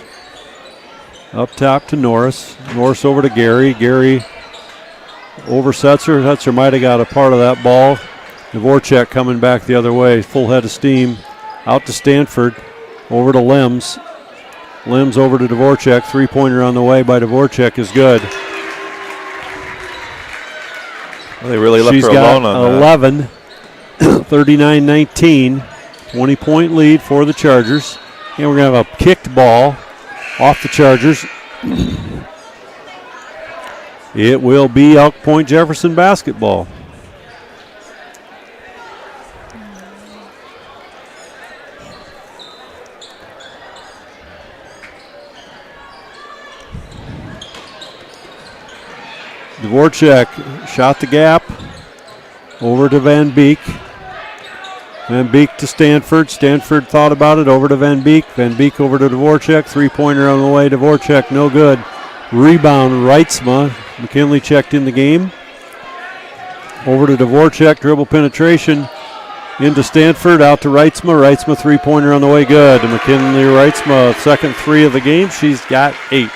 Up top to Norris. Norris over to Gary. Gary over Setzer. Setzer might have got a part of that ball. Dvorak coming back the other way. Full head of steam. Out to Stanford. Over to Limbs. Limbs over to Dvorak. Three-pointer on the way by Dvorak is good. Well, they really left She's her got alone on 11. 39-19. 20-point lead for the Chargers. And we're going to have a kicked ball off the Chargers. It will be Elk Point Jefferson basketball. Dvorak shot the gap over to Van Beek. Van Beek to Stanford. Stanford thought about it. Over to Van Beek. Van Beek over to Dvorak. Three-pointer on the way. Dvorak, no good. Rebound, Reitzma. McKinley checked in the game. Over to Dvorak. Dribble penetration. Into Stanford. Out to Reitzma. Reitzma, three-pointer on the way. Good. McKinley Reitzma, second three of the game. She's got 8.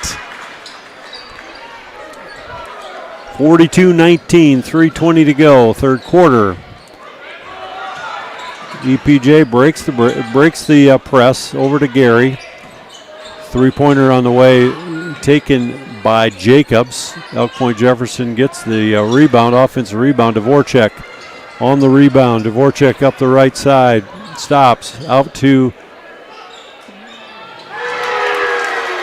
42-19. 3:20 to go. Third quarter. EPJ breaks the press over to Gary. Three-pointer on the way, taken by Jacobs. Elk Point Jefferson gets the rebound, offensive rebound. Dvorak on the rebound. Dvorak up the right side, stops out to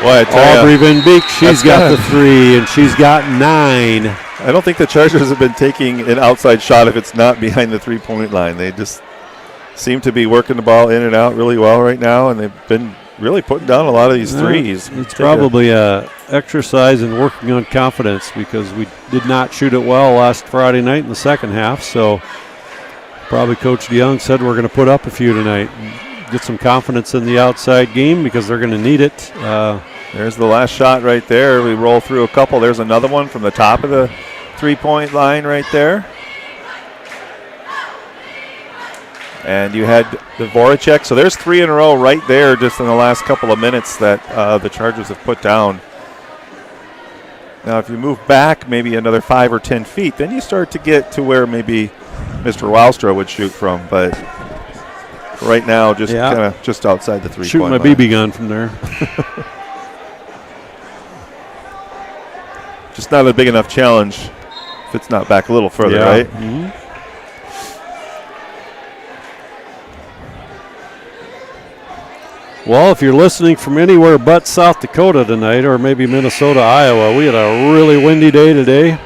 Aubrey Van Beek. She's got the three, and she's got 9. I don't think the Chargers have been taking an outside shot if it's not behind the three-point line. They just seem to be working the ball in and out really well right now, and they've been really putting down a lot of these threes. It's probably a exercise in working on confidence because we did not shoot it well last Friday night in the second half, so probably Coach DeYoung said we're going to put up a few tonight and get some confidence in the outside game because they're going to need it. There's the last shot right there. We roll through a couple. There's another one from the top of the three-point line right there. And you had Dvorak. So there's 3 in a row right there just in the last couple of minutes that the Chargers have put down. Now, if you move back maybe another 5 or 10 feet, then you start to get to where maybe Mr. Wowstra would shoot from. But right now, just kind of just outside the three-point line. Shooting my BB gun from there. Just not a big enough challenge if it's not back a little further, right? Mm-hmm. Well, if you're listening from anywhere but South Dakota tonight, or maybe Minnesota, Iowa, we had a really windy day today.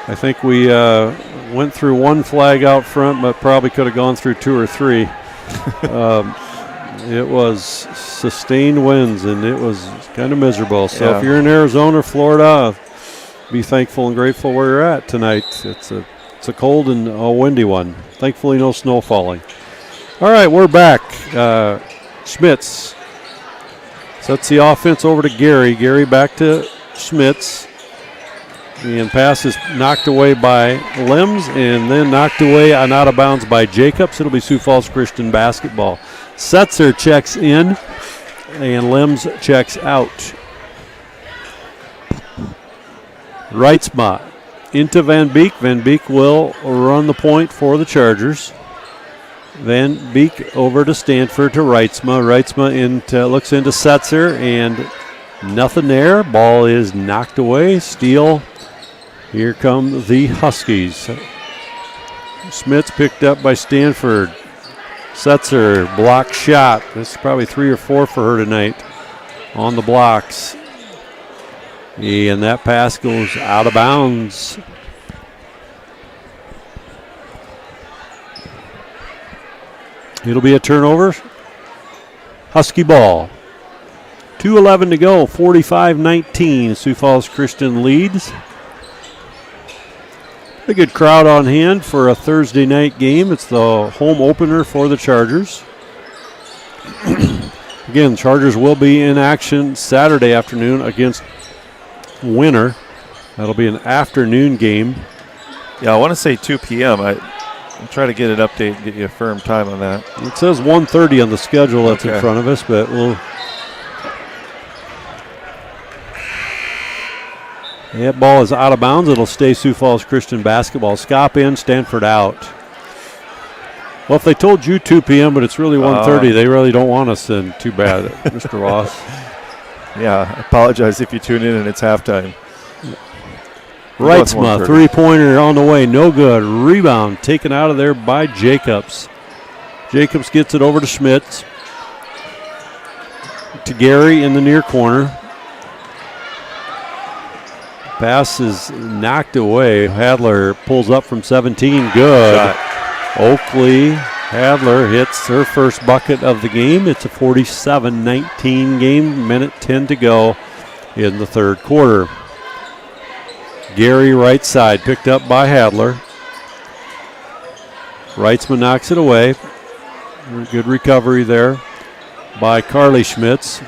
I think we went through one flag out front, but probably could have gone through 2 or 3. It was sustained winds, and it was kind of miserable. So if you're in Arizona or Florida, be thankful and grateful where you're at tonight. It's a cold and a windy one. Thankfully, no snow falling. All right, we're back. Schmitz sets the offense over to Gary. Gary back to Schmitz. And pass is knocked away by Limbs and then knocked away and out of bounds by Jacobs. It'll be Sioux Falls Christian basketball. Setzer checks in and Limbs checks out. Reitzma into Van Beek. Van Beek will run the point for the Chargers. Van Beek over to Stanford to Reitzma. Reitzma looks into Setzer and nothing there. Ball is knocked away. Steal. Here come the Huskies. Schmitz picked up by Stanford. Setzer block shot. This is probably 3 or 4 for her tonight on the blocks. And that pass goes out of bounds. It'll be a turnover. Husky ball. 2:11 to go. 45-19. Sioux Falls Christian leads. A good crowd on hand for a Thursday night game. It's the home opener for the Chargers. Again, Chargers will be in action Saturday afternoon against Winter. That'll be an afternoon game. Yeah, I want to say 2 p.m. I'll try to get an update and get you a firm time on that. It says 1:30 on the schedule that's in front of us, but we'll. That ball is out of bounds. It'll stay Sioux Falls Christian basketball. Scop in, Stanford out. Well, if they told you 2 p.m., but it's really 1:30, they really don't want us in. Too bad, Mr. Ross. Yeah, I apologize if you tune in and it's halftime. Reitzma, three-pointer on the way, no good. Rebound taken out of there by Jacobs. Jacobs gets it over to Schmitz. To Gary in the near corner. Pass is knocked away. Hadler pulls up from 17, good. Shot. Oakley Hadler hits her first bucket of the game. It's a 47-19 game, minute 10 to go in the third quarter. Gary right side, picked up by Hadler. Reitzman knocks it away. Good recovery there by Carly Schmitz.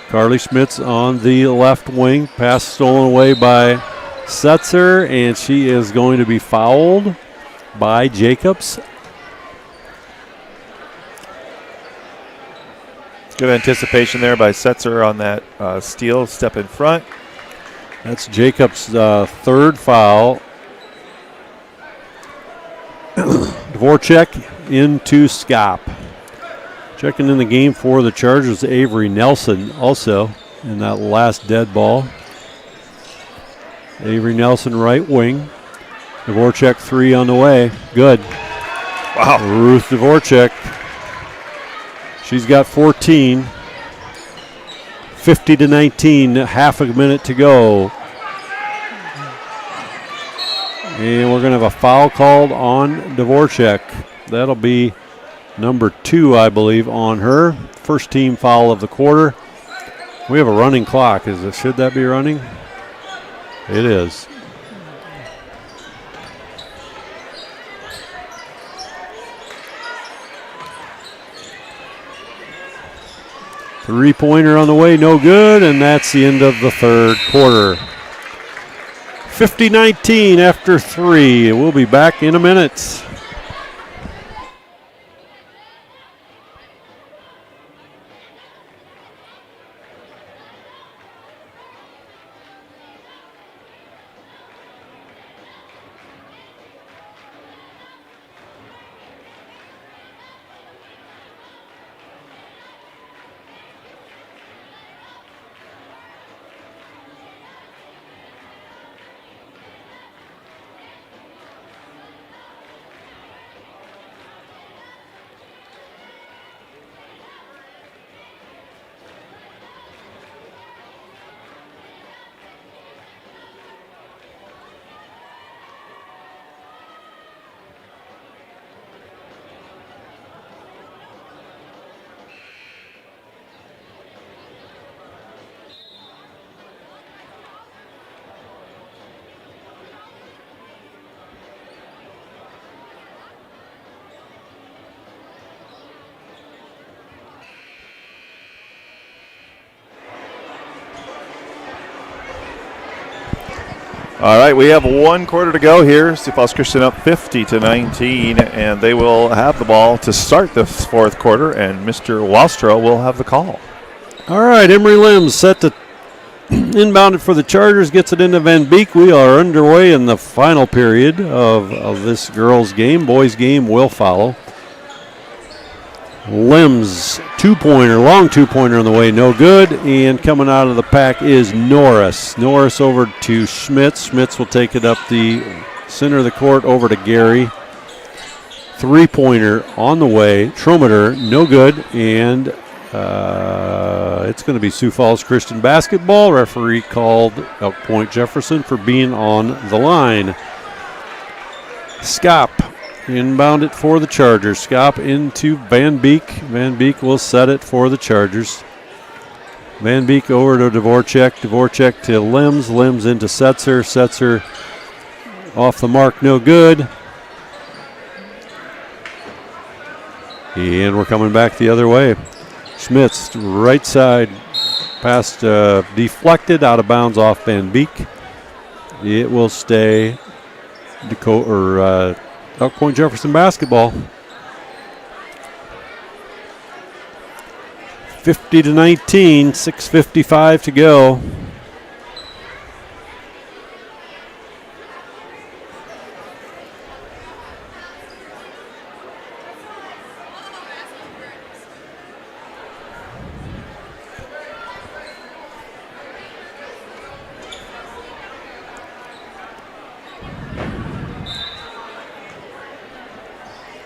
Carly Schmitz on the left wing. Pass stolen away by Setzer, and she is going to be fouled by Jacobs. Good anticipation there by Setzer on that steal, step in front. That's Jacobs' third foul. Dvorak into Scop. Checking in the game for the Chargers, Avery Nelson also in that last dead ball. Avery Nelson right wing. Dvorak three on the way. Good. Wow. Ruth Dvorak. She's got 14. 50-19, half a minute to go. And we're going to have a foul called on Dvorak. That'll be number 2, I believe, on her. First team foul of the quarter. We have a running clock. Should that be running? It is. Three-pointer on the way, no good, and that's the end of the third quarter. 50-19 after 3. We'll be back in a minute. All right, we have 1 quarter to go here. Sioux Falls Christian up 50-19, and they will have the ball to start the fourth quarter, and Mr. Walstrow will have the call. All right, Emery Limbs set to inbound it for the Chargers, gets it into Van Beek. We are underway in the final period of this girls' game. Boys' game will follow. Limbs, two-pointer, long two-pointer on the way, no good. And coming out of the pack is Norris. Norris over to Schmitz. Schmitz will take it up the center of the court over to Gary. Three-pointer on the way. Trometer, no good. And it's going to be Sioux Falls Christian basketball. Referee called Elk Point Jefferson for being on the line. Scop. Inbound it for the Chargers. Scop into Van Beek. Van Beek will set it for the Chargers. Van Beek over to Dvorak. Dvorak to Limbs. Limbs into Setzer. Setzer off the mark, no good. And we're coming back the other way. Schmitz, right side, pass deflected, out of bounds off Van Beek. It will stay Elk Point Jefferson basketball. 50-19, 6:55 to go.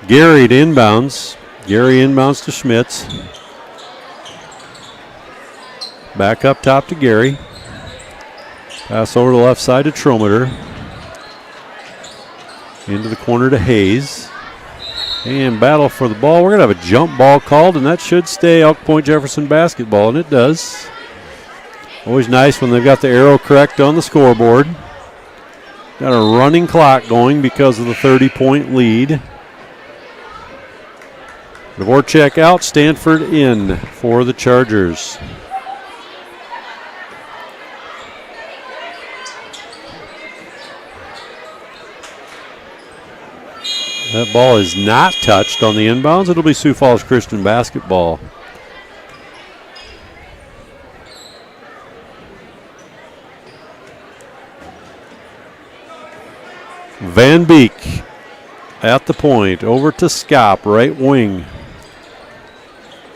Gary to inbounds. Gary inbounds to Schmitz. Back up top to Gary. Pass over to the left side to Trometer. Into the corner to Hayes. And battle for the ball. We're going to have a jump ball called, and that should stay Elk Point Jefferson basketball, and it does. Always nice when they've got the arrow correct on the scoreboard. Got a running clock going because of the 30-point lead. Dvorak out, Stanford in for the Chargers. That ball is not touched on the inbounds. It'll be Sioux Falls Christian basketball. Van Beek at the point, over to Skop, right wing.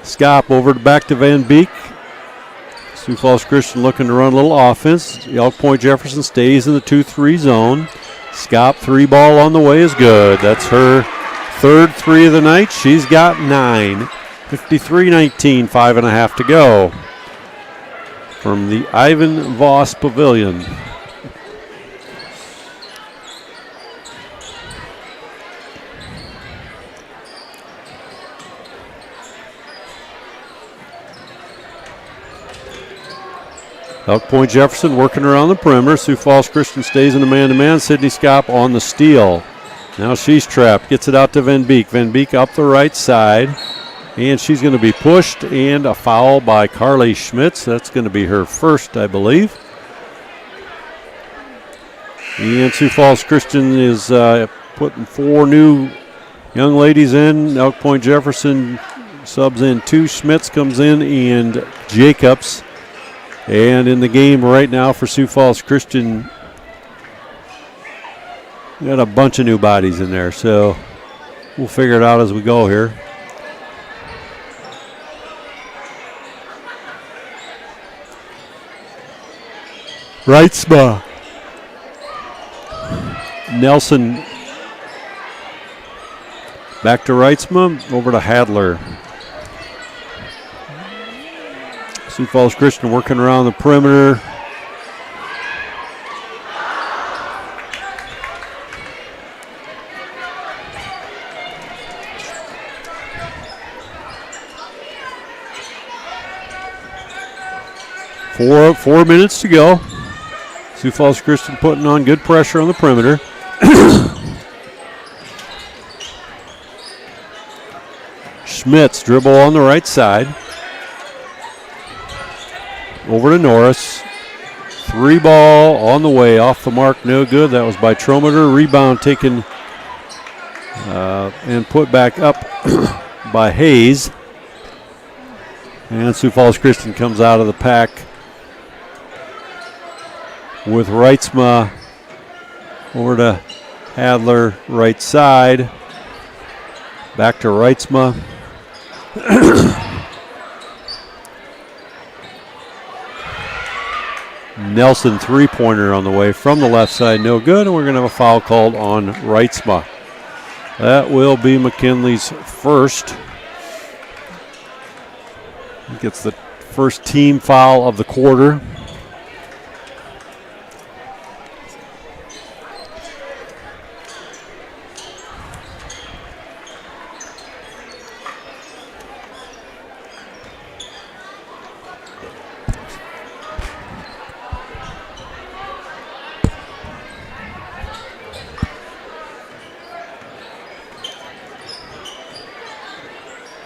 Skop over back to Van Beek. Sioux Falls Christian looking to run a little offense. Elk Point Jefferson stays in the 2-3 zone. Skop, 3 ball on the way is good. That's her third 3 of the night. She's got 9. 53-19, 5.5 to go from the Ivan Voss Pavilion. Elk Point Jefferson working around the perimeter. Sioux Falls Christian stays in a man-to-man. Sydney Skop on the steal. Now she's trapped. Gets it out to Van Beek. Van Beek up the right side. And she's going to be pushed, and a foul by Carly Schmitz. That's going to be her first, I believe. And Sioux Falls Christian is putting 4 new young ladies in. Elk Point Jefferson subs in 2. Schmitz comes in, and Jacobs. And in the game right now for Sioux Falls Christian, we got a bunch of new bodies in there, so we'll figure it out as we go here. Reitzma. Nelson back to Reitzma, over to Hadler. Sioux Falls Christian working around the perimeter. Four minutes to go. Sioux Falls Christian putting on good pressure on the perimeter. Schmitz dribble on the right side. Over to Norris. 3 ball on the way, off the mark, no good. That was by Trometer. Rebound taken and put back up by Hayes. And Sioux Falls Christian comes out of the pack with Reitzma over to Hadler, right side. Back to Reitzma. Nelson 3-pointer on the way from the left side, no good, and we're going to have a foul called on Reitzma. That will be McKinley's first. He gets the first team foul of the quarter.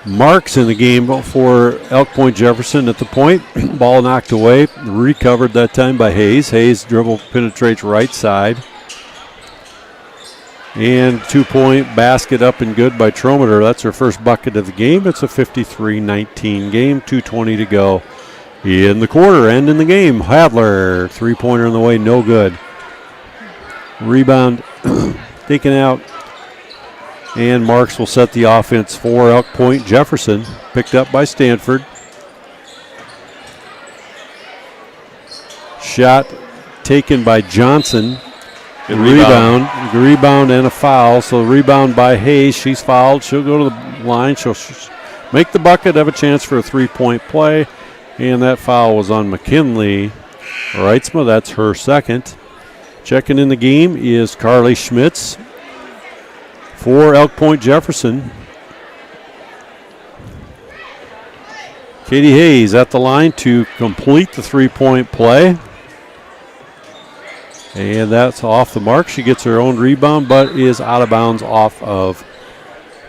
Marks in the game for Elk Point Jefferson at the point. Ball knocked away, recovered that time by Hayes. Hayes dribble penetrates right side. And 2-point basket up and good by Trometer. That's her first bucket of the game. It's a 53-19 game, 2:20 to go in the quarter and in the game. Hadler, three-pointer on the way, no good. Rebound taken out. And Marks will set the offense for Elk Point Jefferson. Picked up by Stanford. Shot taken by Johnson. Good rebound and a foul. So rebound by Hayes. She's fouled. She'll go to the line. She'll make the bucket, have a chance for a three-point play. And that foul was on McKinley Reitzma. That's her second. Checking in the game is Carly Schmitz for Elk Point Jefferson. Katie Hayes at the line to complete the three-point play. And that's off the mark. She gets her own rebound, but is out of bounds off of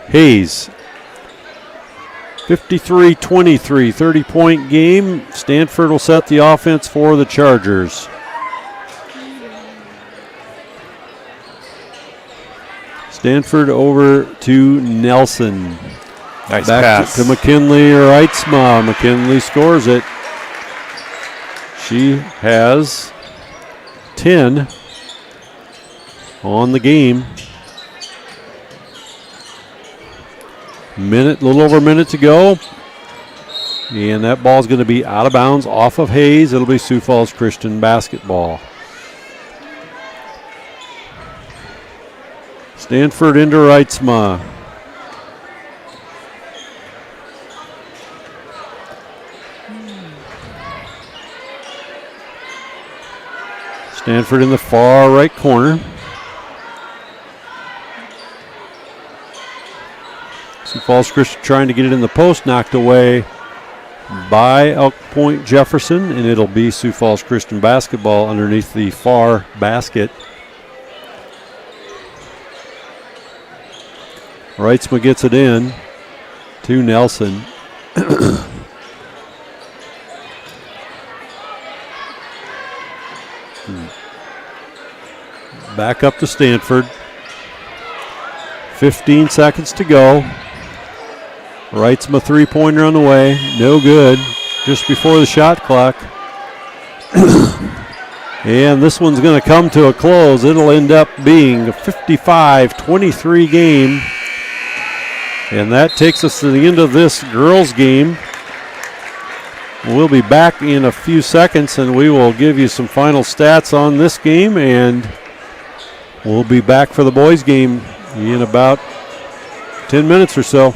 Hayes. 53-23, 30-point game. Stanford will set the offense for the Chargers. Stanford over to Nelson. Nice Back pass. to McKinley Reitzma. McKinley scores it. She has 10 on the game. Little over a minute to go. And that ball's going to be out of bounds off of Hayes. It'll be Sioux Falls Christian basketball. Stanford into Reitzma. Stanford in the far right corner. Sioux Falls Christian trying to get it in the post, knocked away by Elk Point Jefferson, and it'll be Sioux Falls Christian basketball underneath the far basket. Reitzma gets it in to Nelson. Back up to Stanford. 15 seconds to go. Reitzma three-pointer on the way. No good. Just before the shot clock. And this one's going to come to a close. It'll end up being a 55-23 game. And that takes us to the end of this girls' game. We'll be back in a few seconds, and we will give you some final stats on this game, and we'll be back for the boys' game in about 10 minutes or so.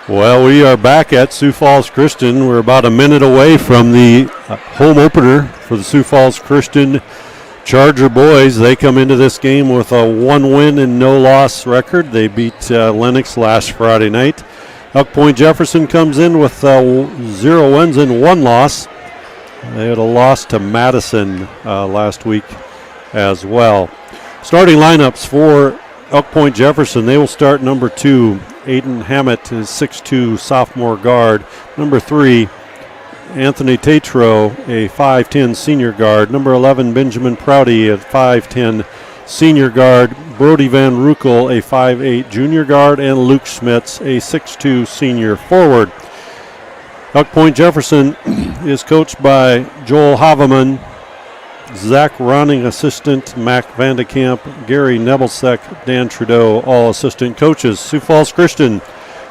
Well, we are back at Sioux Falls Christian. We're about a minute away from the home opener for the Sioux Falls Christian Charger boys. They come into this game with a 1-win and no-loss record. They beat Lennox last Friday night. Elk Point Jefferson comes in with 0 wins and 1 loss. They had a loss to Madison last week as well. Starting lineups for Elk Point Jefferson, they will start number 2, Aiden Hammett, is 6'2", sophomore guard. Number 3, Anthony Tatro, a 5'10", senior guard. Number 11, Benjamin Prouty, a 5'10", senior guard. Brody Van Rukel, a 5'8", junior guard. And Luke Schmitz, a 6'2", senior forward. Elk Point Jefferson is coached by Joel Haveman, Zach Ronning, assistant, Mac Vandekamp, Gary Nebelsek, Dan Trudeau, all assistant coaches. Sioux Falls Christian,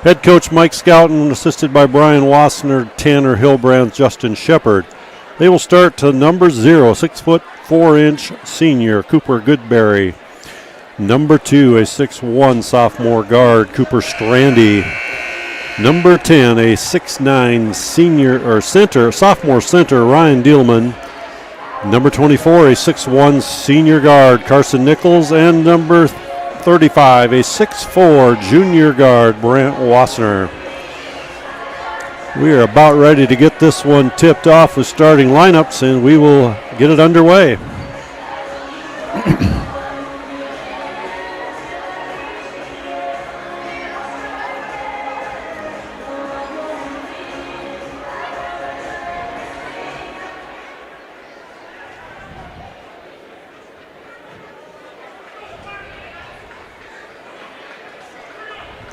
head coach Mike Scouten, assisted by Brian Wassner, Tanner Hillbrand, Justin Shepard. They will start to number 0, 6'4" senior, Cooper Goodberry. Number 2, a 6'1" sophomore guard, Cooper Strandy. Number 10, a 6'9" sophomore center, Ryan Dielman. Number 24, a 6'1" senior guard, Carson Nichols. And number 35, a 6'4" junior guard, Brant Wassner. We are about ready to get this one tipped off with starting lineups, and we will get it underway.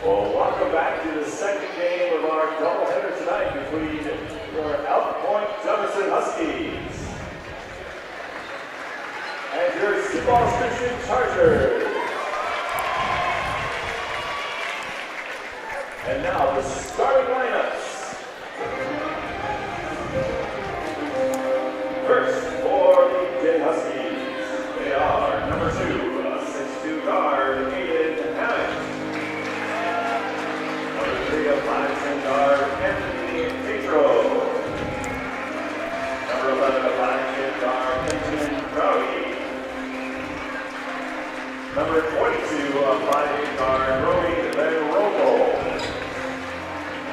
Well, welcome back to the second game of our doubleheader tonight between your Elk Point Jefferson Huskies and your Sioux Falls Christian Chargers. And now the starting lineups. First for the EPJ Huskies, they are number 2, a 6'2" guard, Aiden Hammett. Number 3, a 5'10" guard, Anthony Tatro. Number 11, a 5'10" guard, Benjamin Prouty. Number 22, a 5'8" guard, Brody Van Rukel.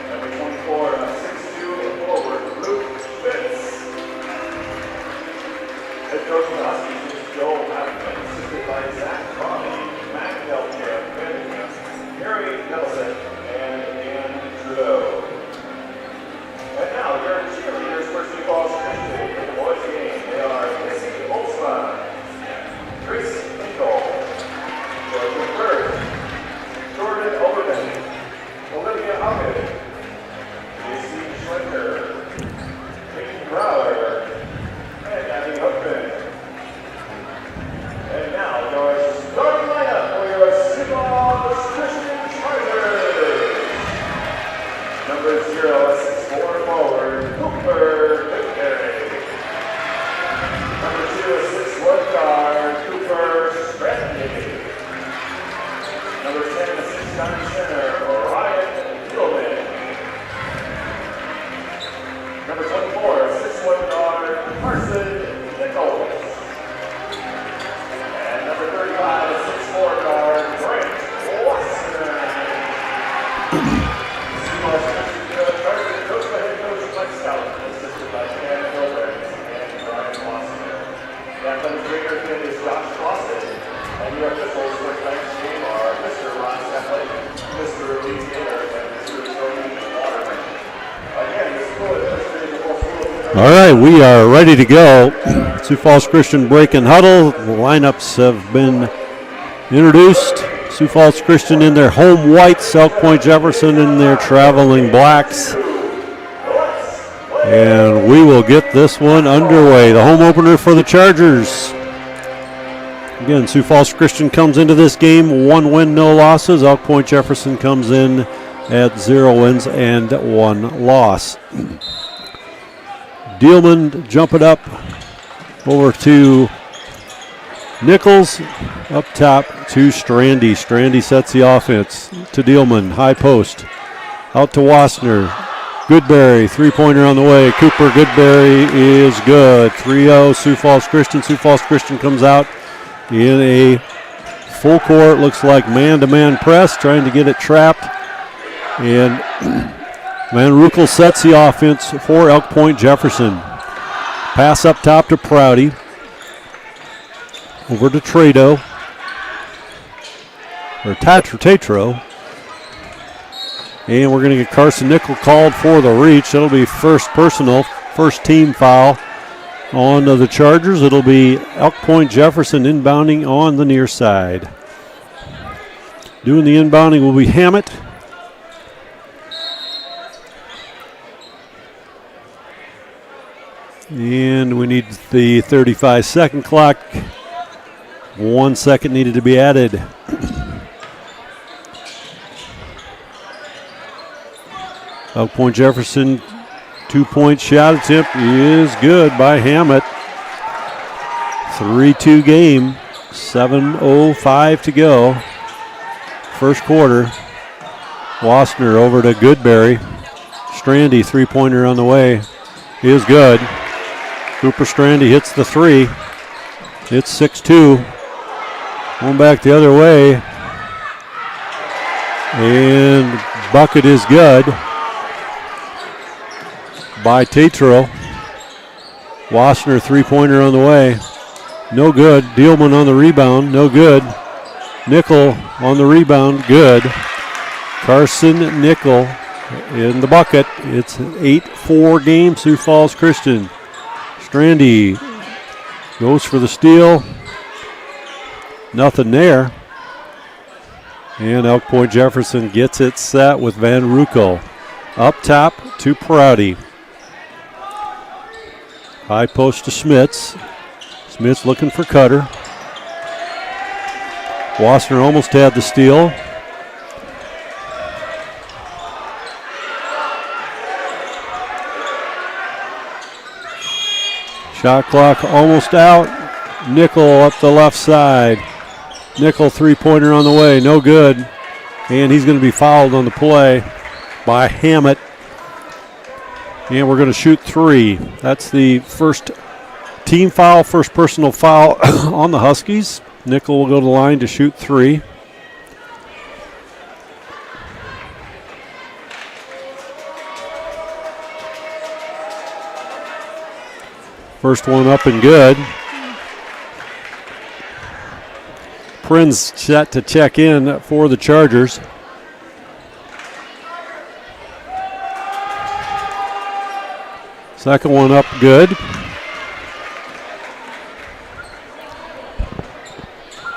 Number 24, a 6'2" forward, Luke Schmitz. Head coach of the Huskies is Joel Haveman, assisted by Zach Ronning, Mac Vandekamp, Gary Nelson, and Dan Trudeau. And now your cheerleaders for Sioux Falls Christian in the boys' game. They are Missy Olsman, Grace Hinkle, Georgia Bird, Jordan Overton, Olivia Huckett, J.C. Schlenker, Peyton Brower, and Abby Hookman. And now your starting lineup for your Sioux Falls Christian Chargers. Number 0, a 6'4" forward, Cooper Goodberry. Number 2, a 6'1" guard, Cooper Strandy. Number 10, a 6'9" center, Ryan Dielman. Number 24, a 6'1" guard, Carson Nichols. And number 35, a 6'4" guard, Brant Wassner. Sioux Falls Christian Chargers coach by head coach Mike Scouten, assisted by Dan Hillbrand and Brian Wassner. The athletic trainer today is Josh Lawson, and your officials for tonight's game are Mr. Ron Stepley, Mr. Lee Taylor, and Mr. Tony Waterman. Again, the school administrator of the school. All right, we are ready to go. Sioux Falls Christian break and huddle. The lineups have been introduced. Sioux Falls Christian in their home whites, Elk Point Jefferson in their traveling blacks. And we will get this one underway. The home opener for the Chargers. Again, Sioux Falls Christian comes into this game 1 win, no losses. Elk Point Jefferson comes in at 0 wins and 1 loss. Dielman jump it up over to Nichols, up top to Strandy. Strandy sets the offense to Dielman, high post. Out to Wassner. Goodberry, three-pointer on the way. Cooper Goodberry is good. 3-0 Sioux Falls Christian. Sioux Falls Christian comes out in a full court, looks like man-to-man press, trying to get it trapped. And Van Ruckel sets the offense for Elk Point Jefferson. Pass up top to Prouty. Over to Trado. Or Tatro. And we're going to get Carson Nickel called for the reach. That'll be first personal, first team foul on the Chargers. It'll be Elk Point Jefferson inbounding on the near side. Doing the inbounding will be Hammett. And we need the 35-second clock. 1 second needed to be added. Elk Point Jefferson, 2-point shot attempt is good by Hammett. 3-2 game, 7:05 to go. First quarter. Wassner over to Goodberry. Strandy, three-pointer on the way, is good. Cooper Strandy hits the three. It's 6-2. Going back the other way. And bucket is good by Tatro. Wassner, three-pointer on the way. No good. Dielman on the rebound. No good. Nickel on the rebound. Good. Carson Nickel in the bucket. It's an 8-4 game, Sioux Falls Christian. Strandy goes for the steal. Nothing there. And Elk Point Jefferson gets it set with Van Ruckel. Up top to Prouty. High post to Smits. Smits looking for Cutter. Wassner almost had the steal. Shot clock almost out. Nickel up the left side. Nickel three-pointer on the way, no good. And he's going to be fouled on the play by Hammett. And we're going to shoot three. That's the first team foul, first personal foul on the Huskies. Nickel will go to the line to shoot three. First one up and good. Prinz set to check in for the Chargers. Second one up good.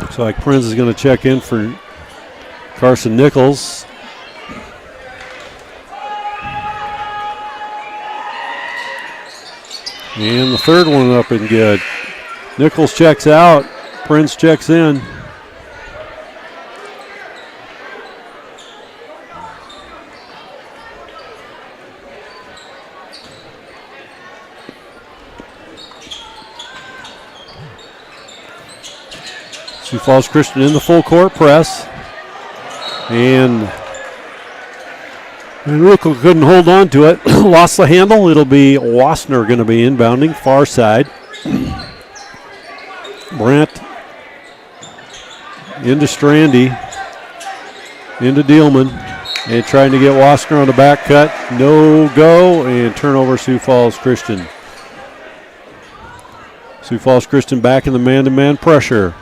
Looks like Prinz is going to check in for Carson Nichols. And the third one up and good. Nichols checks out. Prinz checks in. Sioux Falls Christian in the full court press. And Ruckel couldn't hold on to it. Lost the handle. It'll be Wassner going to be inbounding far side. Brandt into Strandy. Into Dielman. And trying to get Wassner on the back cut. No go. And turnover Sioux Falls Christian. Sioux Falls Christian back in the man-to-man pressure.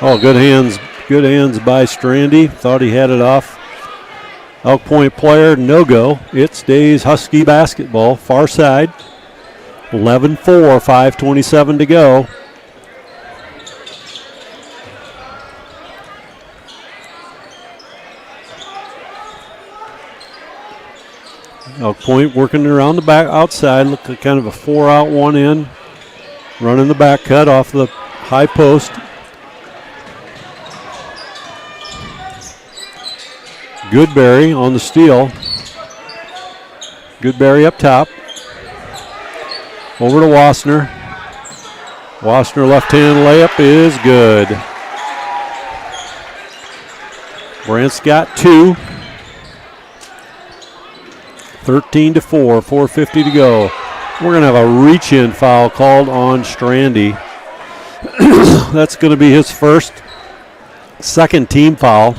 Oh, good hands by Strandy. Thought he had it off. Elk Point player, no go. It stays Husky basketball, far side. 11-4, 5:27 to go. Elk Point working around the back outside. Look like kind of a 4-out, 1-in. Running the back cut off the high post. Goodberry on the steal. Goodberry up top. Over to Wassner. Wassner left-hand layup is good. Brant's got 2. 13-4, 4:50 to go. We're going to have a reach-in foul called on Strandy. That's going to be his second team foul.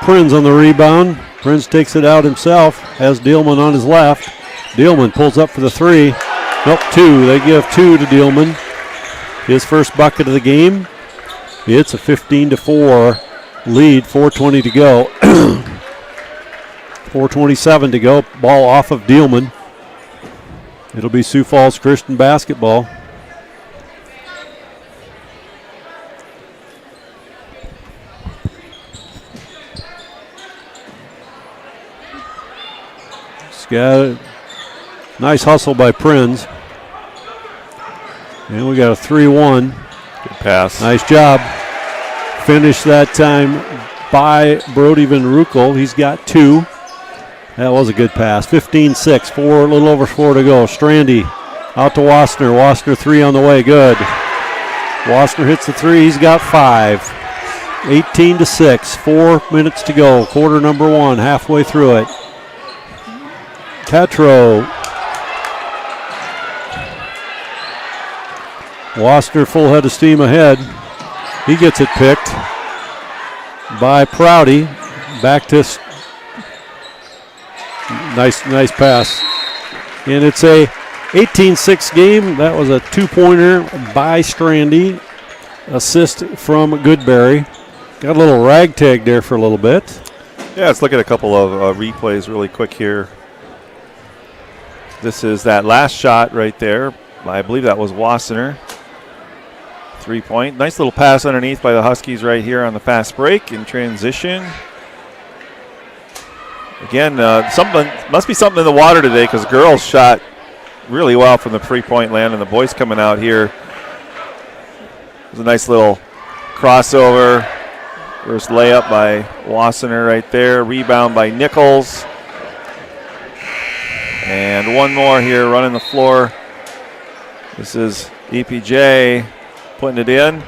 Prinz on the rebound. Prinz takes it out himself. Has Dealman on his left. Dealman pulls up for the 3. Nope, 2. They give 2 to Dealman. His first bucket of the game. It's a 15-4 lead. 4:20 to go. 4:27 to go. Ball off of Dealman. It'll be Sioux Falls Christian basketball. Got a nice hustle by Prinz. And we got a 3-1. Good pass. Nice job. Finished that time by Brody Van Ruckel. He's got 2. That was a good pass. 15-6, a little over 4 to go. Strandy out to Wassner. Wassner 3 on the way. Good. Wassner hits the 3. He's got 5. 18-6. 4 minutes to go. Quarter number 1. Halfway through it. Tetro. Wassner full head of steam ahead. He gets it picked by Prouty. Back to nice pass. And it's a 18-6 game. That was a 2-pointer by Strandy. Assist from Goodberry. Got a little ragtag there for a little bit. Yeah, let's look at a couple of replays really quick here. This is that last shot right there. I believe that was Wassner. 3-point. Nice little pass underneath by the Huskies right here on the fast break in transition. Again, must be something in the water today because girls shot really well from the 3-point land, and the boys coming out here. It was a nice little crossover. First layup by Wassner right there. Rebound by Nichols. And one more here running the floor. This is EPJ putting it in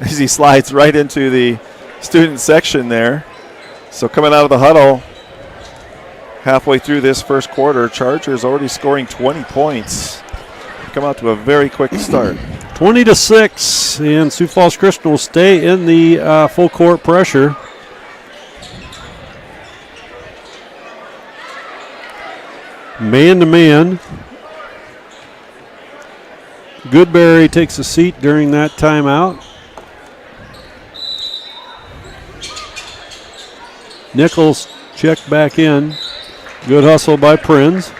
as he slides right into the student section there. So coming out of the huddle halfway through this first quarter, Chargers already scoring 20 points. Come out to a very quick start. 20-6, and Sioux Falls Christian will stay in the full court pressure. Man-to-man. Goodberry takes a seat during that timeout. Nichols checked back in. Good hustle by Prinz.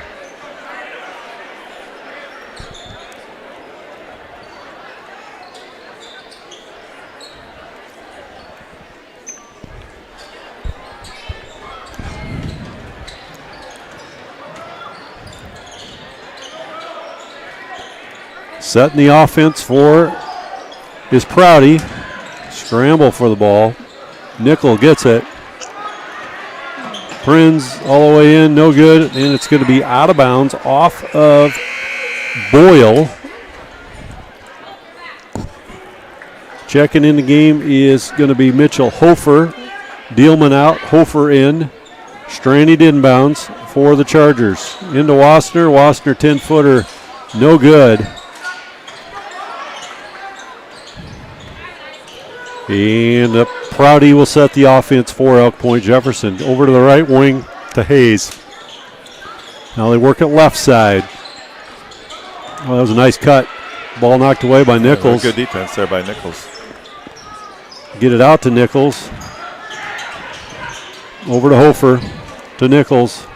Setting the offense for is Prouty. Scramble for the ball. Nickel gets it. Prinz all the way in, no good, and it's going to be out of bounds off of Boyle. Checking in the game is going to be Mitchell Hofer. Dealman out, Hofer in. Strandy inbounds for the Chargers. Into Wassner. Wassner 10-footer, no good. And Prouty will set the offense for Elk Point Jefferson. Over to the right wing to Hayes. Now they work at left side. Oh, that was a nice cut. Ball knocked away by Nichols. Good defense there by Nichols. Get it out to Nichols. Over to Hofer to Nichols.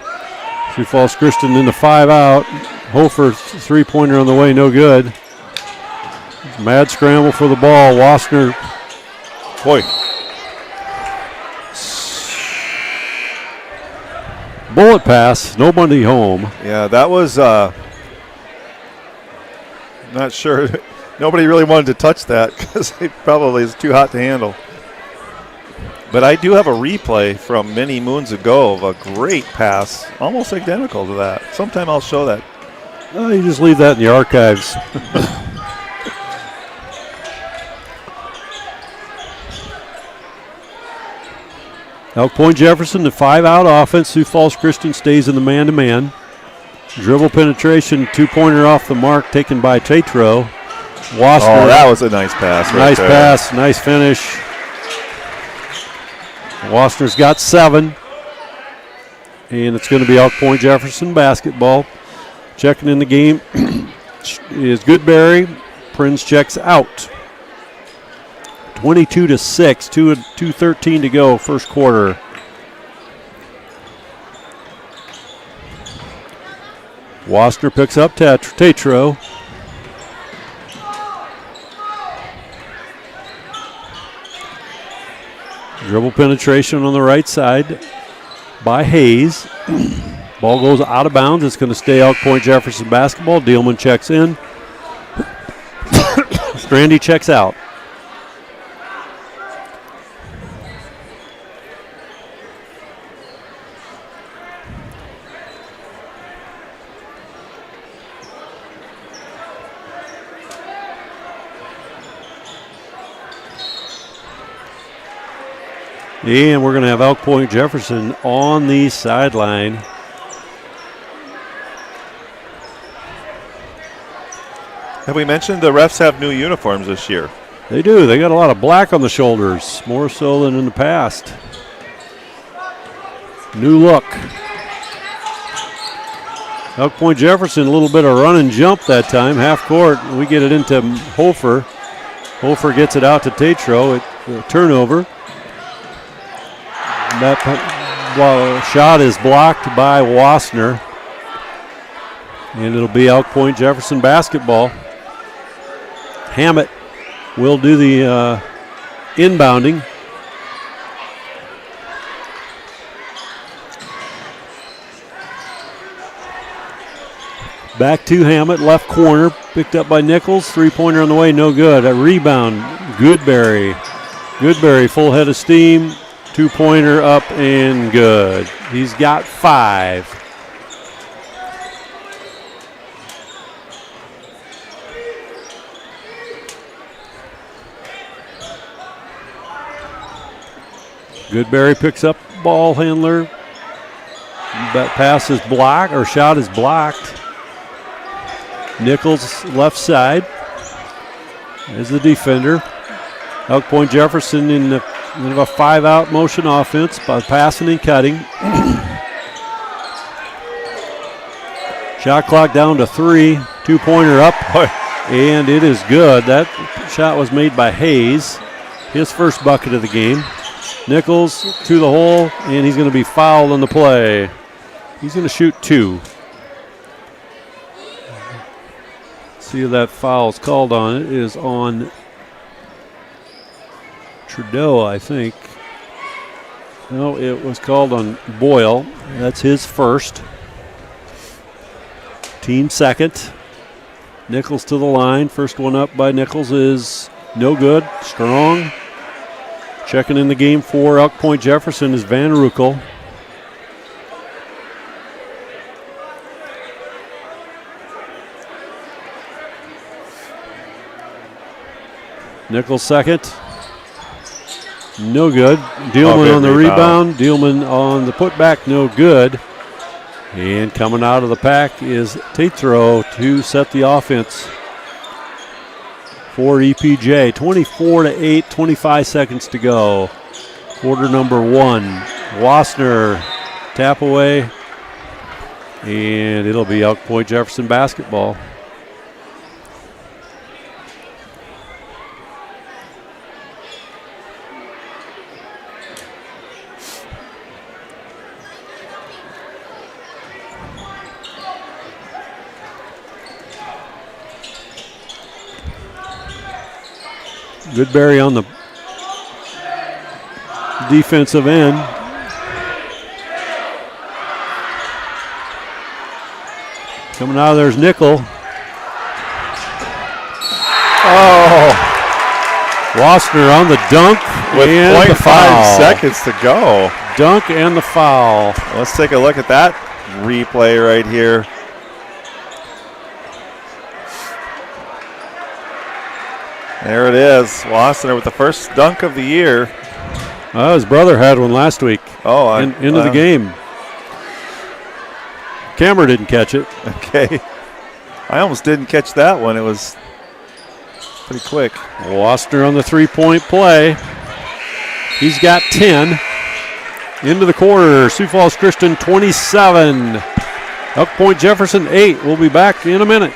Sioux Falls Christian into 5 out. Hofer 3-pointer on the way, no good. Mad scramble for the ball. Wassner. Boy, Bullet pass, nobody home. Yeah, that was not sure. Nobody really wanted to touch that because it probably is too hot to handle. But I do have a replay from many moons ago of a great pass, almost identical to that. Sometime I'll show that. Oh, you just leave that in the archives. Elk Point Jefferson, the 5-out offense. Sioux Falls Christian stays in the man-to-man. Dribble penetration, 2-pointer off the mark taken by Tatro. Wasner. Oh, that was a nice pass. Nice pass, nice finish. Wasner's got 7. And it's going to be Elk Point Jefferson basketball. Checking in the game is Goodberry. Prinz checks out. 22-6, 2:13 to go, first quarter. Wasner picks up Tatro. Dribble penetration on the right side by Hayes. Ball goes out of bounds. It's going to stay Elk Point Jefferson basketball. Dealman checks in. Strandy checks out. And we're going to have Elk Point Jefferson on the sideline. Have we mentioned the refs have new uniforms this year? They do. They got a lot of black on the shoulders, more so than in the past. New look. Elk Point Jefferson, a little bit of run and jump that time, half court. We get it into Hofer. Hofer gets it out to Tatro. Turnover. That shot is blocked by Wasner. And it'll be Elk Point Jefferson basketball. Hammett will do the inbounding. Back to Hammett, left corner, picked up by Nichols. 3-pointer on the way, no good. A rebound, Goodberry. Goodberry, full head of steam. 2-pointer up and good. He's got 5. Goodberry picks up ball handler. That pass is blocked, or shot is blocked. Nichols left side is the defender. Elk Point Jefferson in a 5-out motion offense by passing and cutting. Shot clock down to 3. 2-pointer up, and it is good. That shot was made by Hayes. His first bucket of the game. Nichols to the hole, and he's going to be fouled on the play. He's going to shoot 2. See if that foul is called on. It is on Trudeau, I think. No, it was called on Boyle. That's his first. Team second. Nichols to the line. First one up by Nichols is no good. Strong. Checking in the game for Elk Point Jefferson is Van Ruckel. Nichols second. No good. Dealman on the rebound. Dealman on the putback. No good. And coming out of the pack is Tatro to set the offense for EPJ. 24-8, 25 seconds to go. Quarter number 1. Wasner tap away. And it'll be Elk Point Jefferson basketball. Goodberry on the defensive end. Coming out of there's Nickel. Oh, Wassner on the dunk with and the 0.5 foul. seconds to go. Dunk and the foul. Let's take a look at that replay right here. There it is. Wassner with the first dunk of the year. His brother had one last week. Oh, Into the game. Camera didn't catch it. Okay. I almost didn't catch that one. It was pretty quick. Wassner on the three-point play. He's got 10. Into the quarter. Sioux Falls Christian 27. Elk Point Jefferson 8. We'll be back in a minute.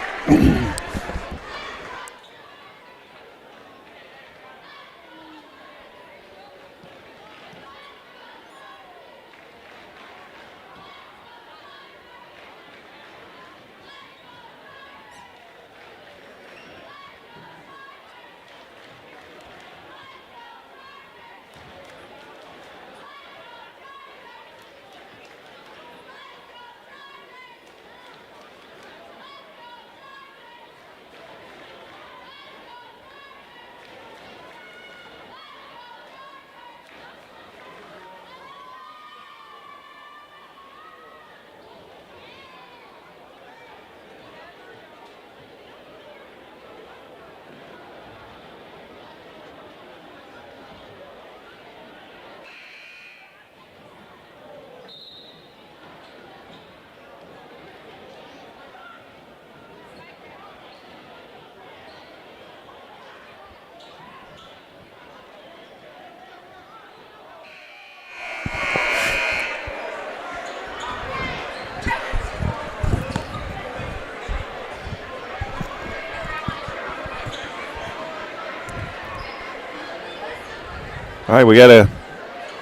All right, we got a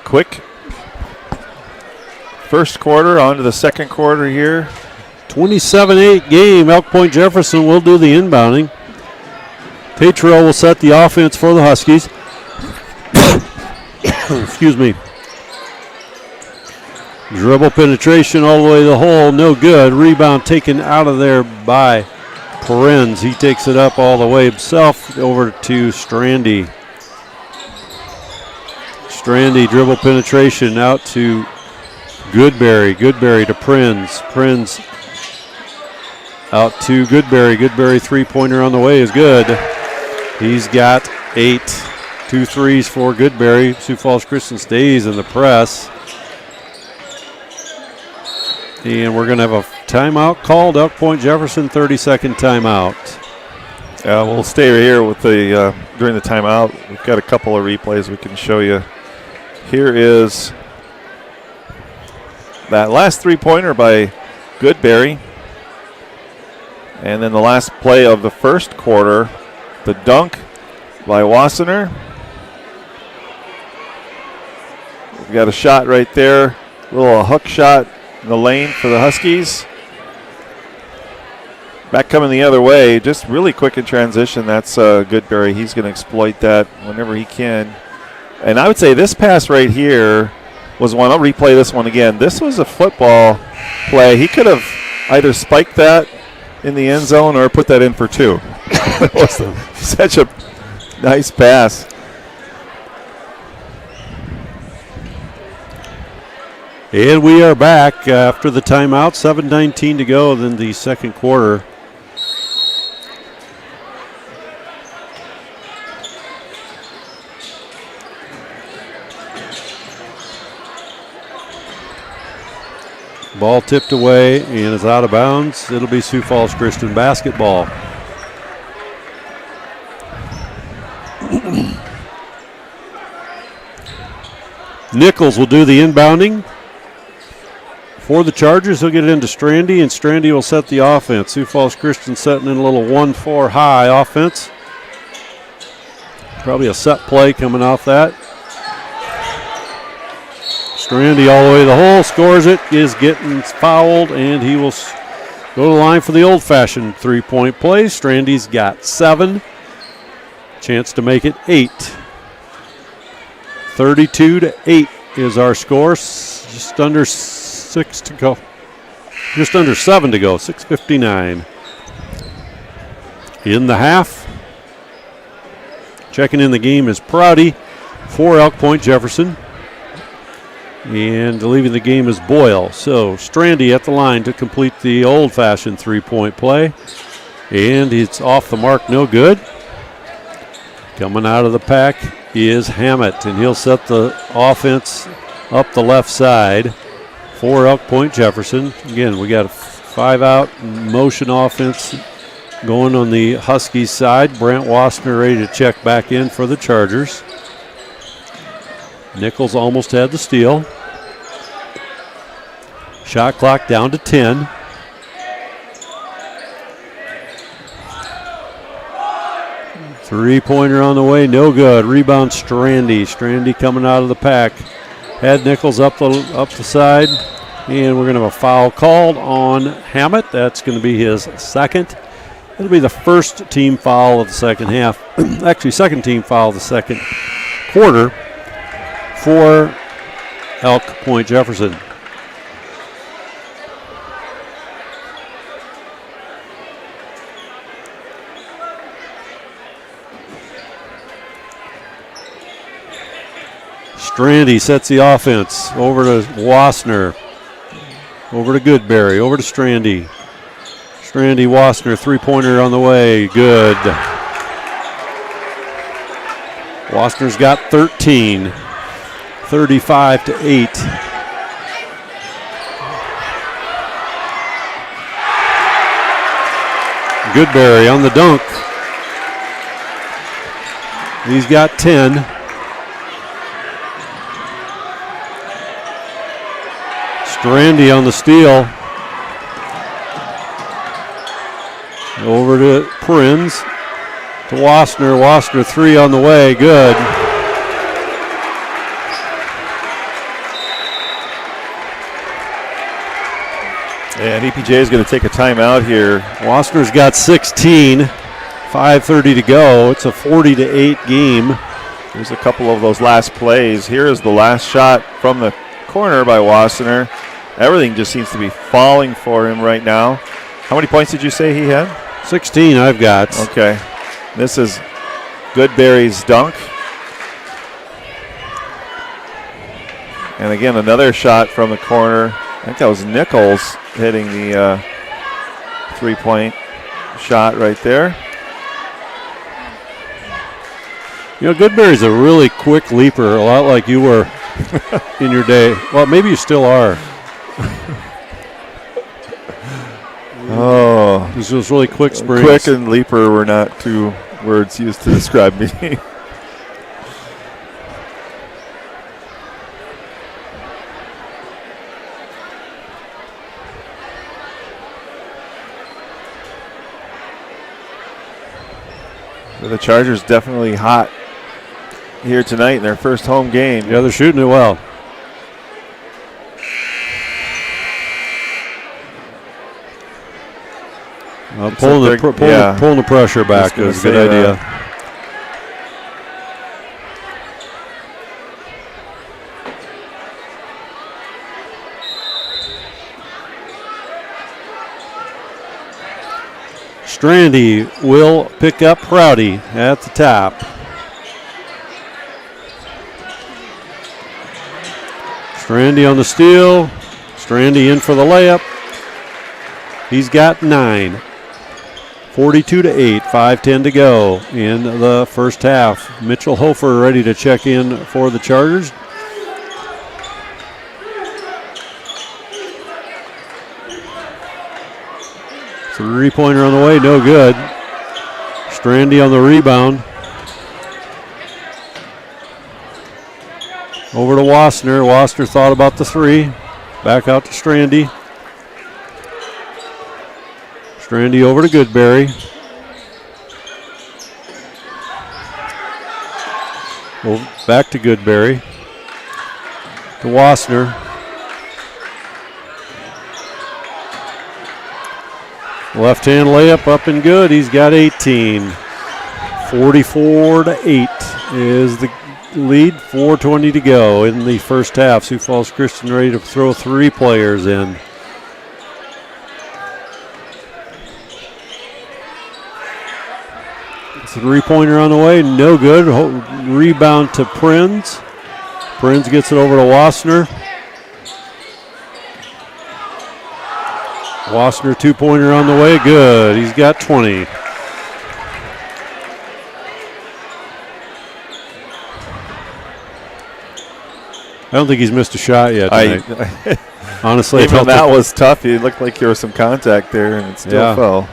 quick first quarter on to the second quarter here. 27-8 game. Elk Point Jefferson will do the inbounding. Tatro will set the offense for the Huskies. Excuse me. Dribble penetration all the way to the hole. No good. Rebound taken out of there by Perens. He takes it up all the way himself over to Strandy. Strandy dribble penetration out to Goodberry. Goodberry to Prinz. Prinz out to Goodberry. Goodberry three-pointer on the way is good. He's got 8. 2 threes for Goodberry. Sioux Falls Christian stays in the press. And we're going to have a timeout called. Elk Point Jefferson, 30-second timeout. We'll stay here with the during the timeout. We've got a couple of replays we can show you. Here is that last three-pointer by Goodberry. And then the last play of the first quarter, the dunk by Wassner. We've got a shot right there, a little hook shot in the lane for the Huskies. Back coming the other way, just really quick in transition. That's Goodberry. He's going to exploit that whenever he can. And I would say this pass right here was one. I'll replay this one again. This was a football play. He could have either spiked that in the end zone or put that in for 2. It was such a nice pass. And we are back after the timeout. 7:19 to go in the second quarter. Ball tipped away and is out of bounds. It'll be Sioux Falls Christian basketball. Nichols will do the inbounding. For the Chargers, he'll get it into Strandy, and Strandy will set the offense. Sioux Falls Christian setting in a little 1-4 high offense. Probably a set play coming off that. Strandy all the way to the hole, scores it, is getting fouled, and he will go to the line for the old-fashioned three-point play. Strandy's got 7. Chance to make it 8. 32-8 is our score. Just under 6 to go. Just under 7 to go, 6:59. In the half. Checking in the game is Prouty for Elk Point Jefferson. And leaving the game is Boyle. So Strandy at the line to complete the old-fashioned three-point play. And it's off the mark, no good. Coming out of the pack is Hammett, and he'll set the offense up the left side for Elk Point Jefferson. Again, we got a 5-out motion offense going on the Huskies side. Brant Wassner ready to check back in for the Chargers. Nichols almost had the steal. Shot clock down to 10. Three-pointer on the way, no good. Rebound Strandy. Strandy coming out of the pack. Had Nichols up the side, and we're going to have a foul called on Hammett. That's going to be his second. It'll be the first team foul of the second half. Actually, second team foul of the second quarter for Elk Point Jefferson. Strandy sets the offense over to Wassner, over to Goodberry, over to Strandy. Strandy, Wassner, three-pointer on the way, good. Wassner's got 13, 35-8. Goodberry on the dunk. He's got 10. Strandy on the steal. Over to Prinz. To Wassner. Wassner three on the way. Good. And EPJ is going to take a timeout here. Wassner's got 16. 5:30 to go. It's a 40-8 game. There's a couple of those last plays. Here is the last shot from the corner by Wassner. Everything just seems to be falling for him right now. How many points did you say he had? 16 I've got. Okay. This is Goodberry's dunk. And again, another shot from the corner. I think that was Nichols hitting the three-point shot right there. You know, Goodberry's a really quick leaper, a lot like you were in your day. Well, maybe you still are. Oh, These was really quick springs. Quick and leaper were not two words used to describe me. The Chargers definitely hot here tonight in their first home game. Yeah, they're shooting it well. Pulling the pressure back is a good idea. Strandy will pick up Prouty at the top. Strandy on the steal. Strandy in for the layup. He's got 9. 42-8, 5:10 to go in the first half. Mitchell Hofer ready to check in for the Chargers. Three-pointer on the way, no good. Strandy on the rebound. Over to Wassner. Wassner thought about the three. Back out to Strandy. Strandy over to Goodberry. Well, back to Goodberry. To Wassner. Left-hand layup up and good. He's got 18. 44-8 is the lead. 4:20 to go in the first half. Sioux Falls Christian ready to throw three players in. Three-pointer on the way, no good. Rebound to Prinz. Prinz gets it over to Wassner. Wassner two-pointer on the way, good. He's got 20. I don't think he's missed a shot yet tonight. Honestly, even that was tough. It looked like there was some contact there, and it still fell.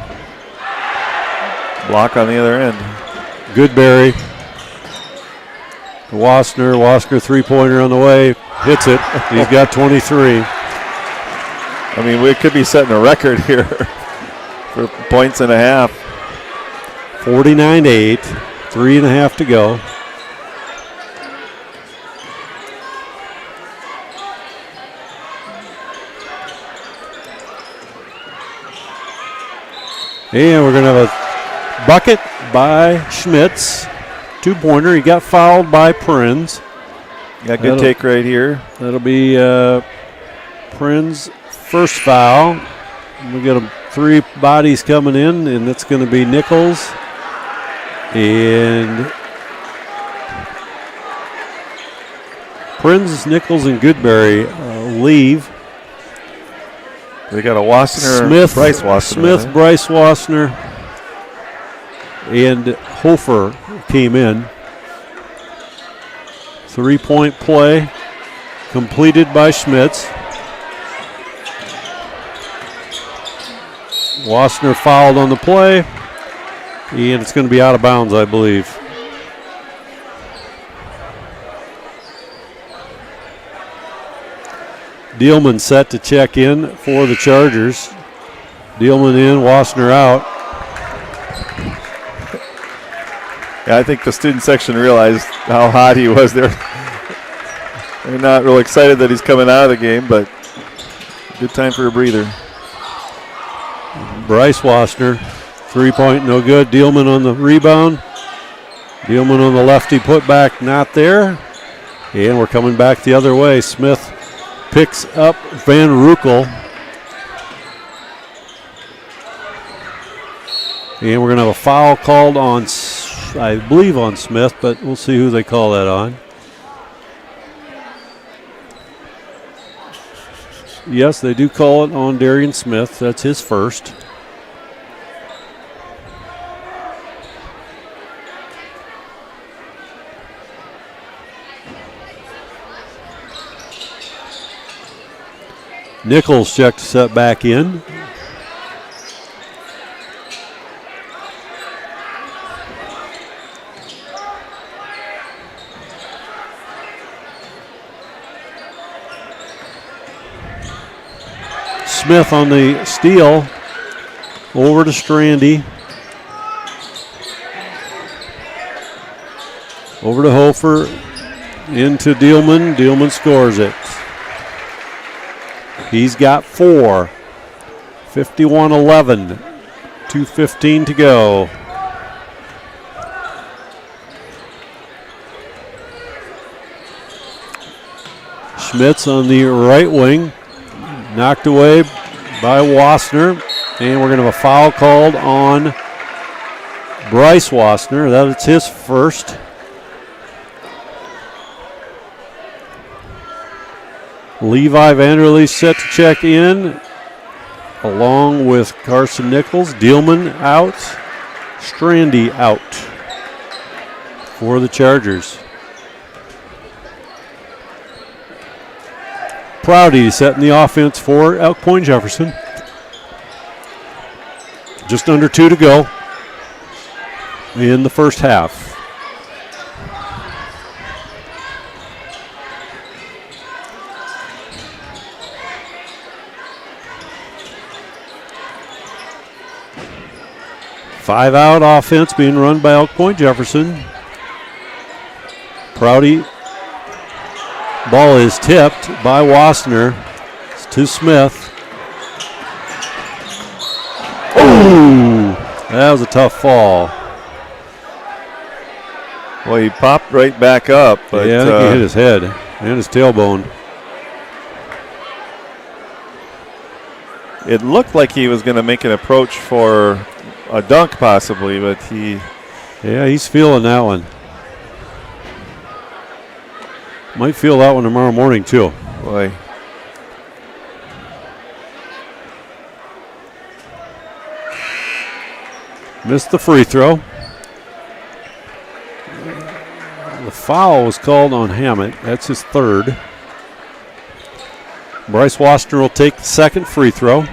Block on the other end. Goodberry. Wassner. Wassner three-pointer on the way. Hits it. He's got 23. I mean, we could be setting a record here for points and a half. 49-8. 3.5 to go. And we're going to have a bucket by Schmitz. Two-pointer. He got fouled by Prinz. Got good take right here. That'll be Prinz first foul. We got three bodies coming in, and it's going to be Nichols and Prinz, Nichols, and Goodberry leave. They got a Wassner, Smith, Bryce Wassner. Bryce Wassner, and Hofer came in. Three-point play completed by Schmitz. Wassner fouled on the play, and it's going to be out of bounds, I believe. Dealman set to check in for the Chargers. Dealman in, Wassner out. Yeah, I think the student section realized how hot he was there. They're not real excited that he's coming out of the game, but good time for a breather. Bryce Wassner, three-point, no good. Dealman on the rebound. Dealman on the lefty putback, not there. And we're coming back the other way. Smith picks up Van Ruckel. And we're going to have a foul called on, I believe, on Smith, but we'll see who they call that on. Yes, they do call it on Darian Smith. That's his first. Nichols checked set back in. Smith on the steal. Over to Strandy. Over to Hofer. Into Dealman. Dealman scores it. He's got 4. 51-11. 2:15 to go. Schmitz on the right wing. Knocked away by Wassner. And we're going to have a foul called on Bryce Wassner. That's his first. Levi Vanderlee set to check in, along with Carson Nichols. Dealman out. Strandy out for the Chargers. Prouty setting the offense for Elk Point Jefferson. Just under 2 to go in the first half. Five-out offense being run by Elk Point Jefferson. Prouty. Ball is tipped by Wassner. It's to Smith. Ooh, that was a tough fall. Well, he popped right back up. But yeah, I think he hit his head and his tailbone. It looked like he was going to make an approach for a dunk possibly, but he Yeah, he's feeling that one. Might feel that one tomorrow morning, too. Boy. Missed the free throw. The foul was called on Hammett. That's his third. Bryce Wassner will take the second free throw.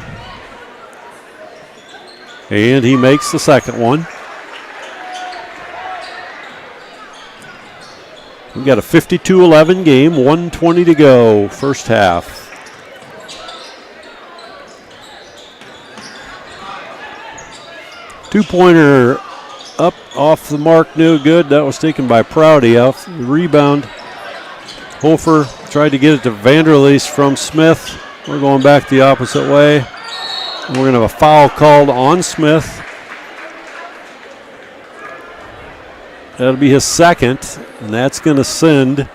And he makes the second one. We got a 52-11 game, 1:20 to go, first half. Two-pointer up off the mark, no good. That was taken by Prouty. Off the rebound, Hofer tried to get it to Vanderleest from Smith. We're going back the opposite way. And we're going to have a foul called on Smith. That'll be his second, and that's going to send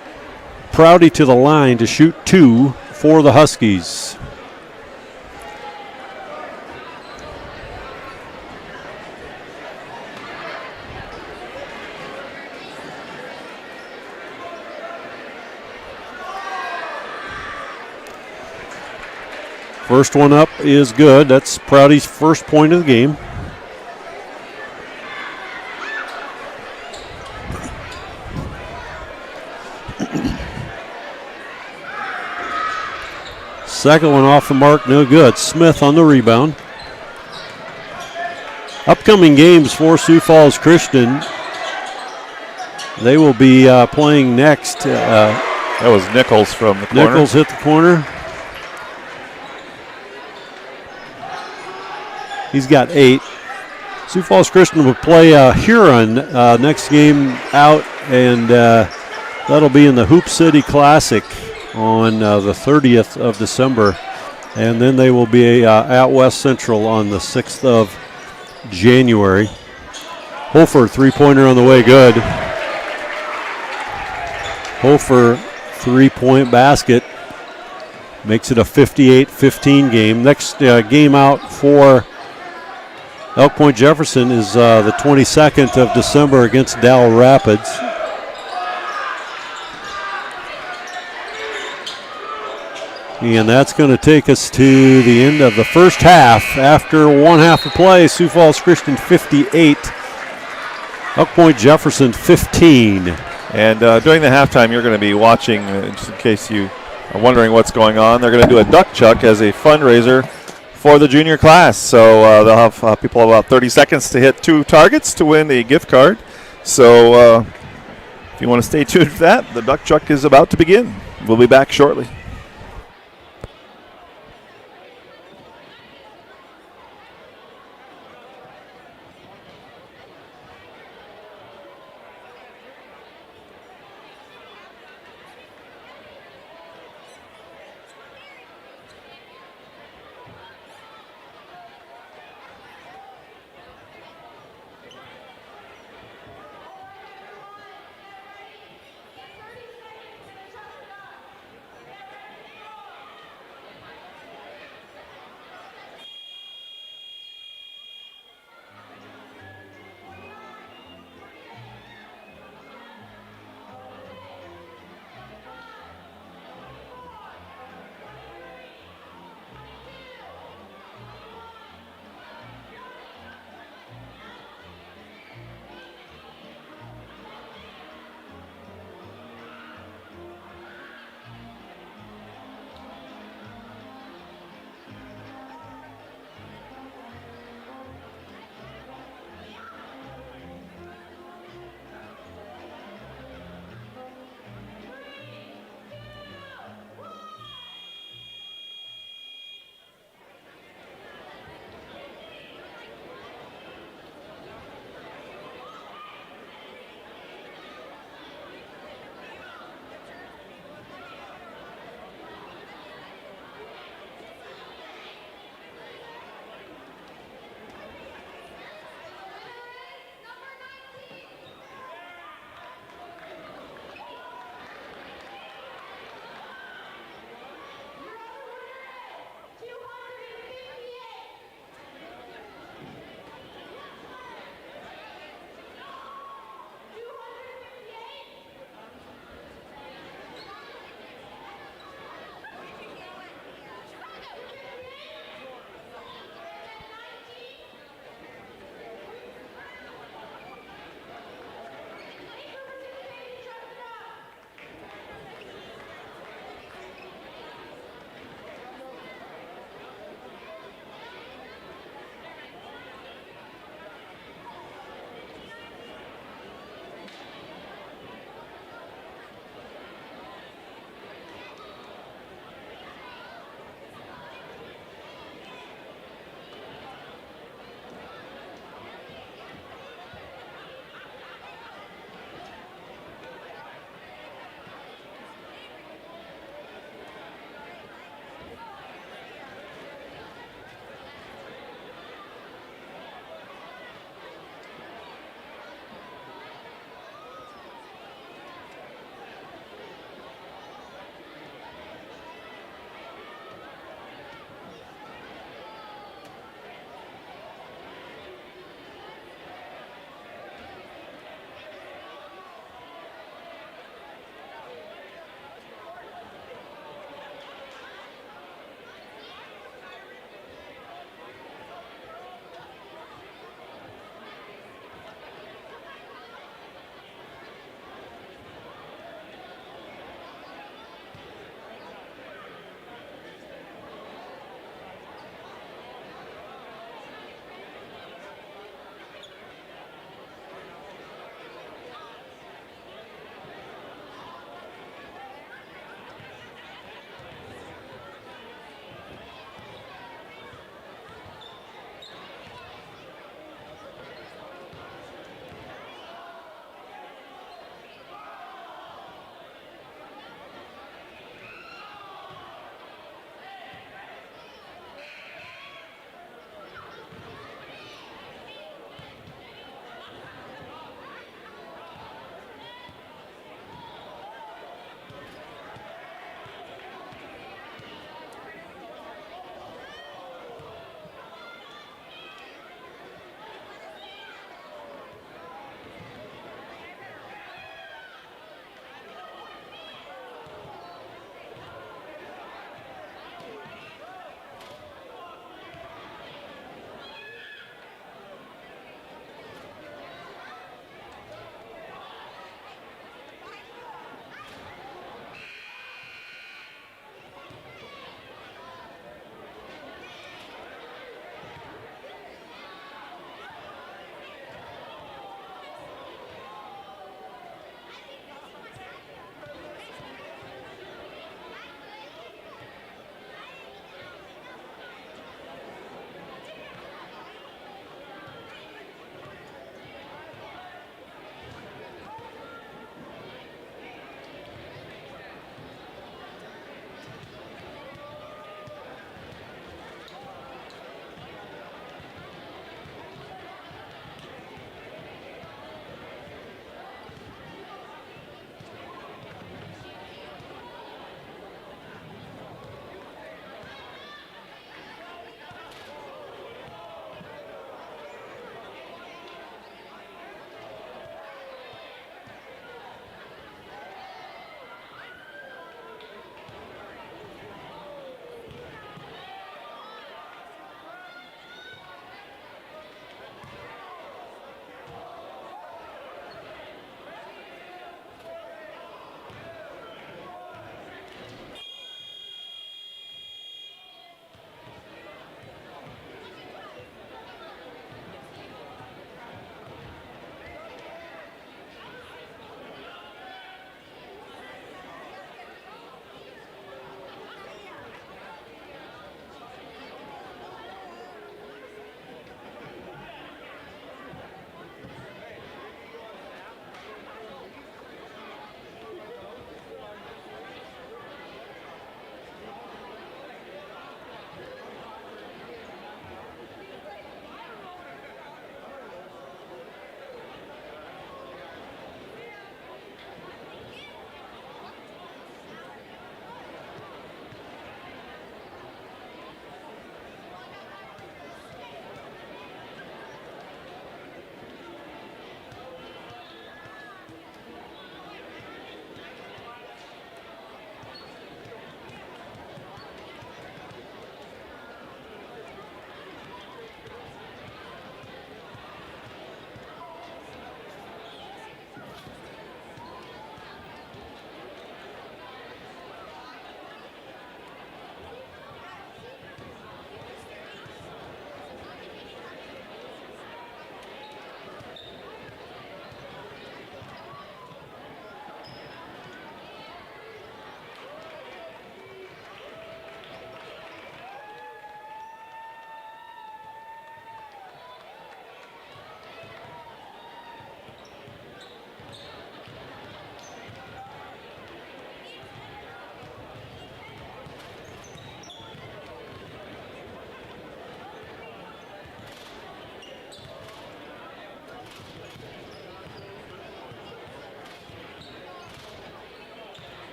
Prouty to the line to shoot 2 for the Huskies. First one up is good. That's Prouty's first point of the game. Second one off the mark, no good. Smith on the rebound. Upcoming games for Sioux Falls Christian. They will be playing next. That was Nichols from the corner. Nichols hit the corner. He's got 8. Sioux Falls Christian will play Huron next game out, and that'll be in the Hoop City Classic on the 30th of December. And then they will be at West Central on the 6th of January. Hofer, three-pointer on the way, good. Hofer, three-point basket. Makes it a 58-15 game. Next game out for Elk Point Jefferson is the 22nd of December against Dow Rapids. And that's going to take us to the end of the first half. After one half of play, Sioux Falls Christian 58, Elk Point Jefferson 15. And during the halftime, you're going to be watching, just in case you are wondering what's going on, they're going to do a duck chuck as a fundraiser for the junior class. So they'll have people about 30 seconds to hit 2 targets to win a gift card. So if you want to stay tuned for that, the duck chuck is about to begin. We'll be back shortly.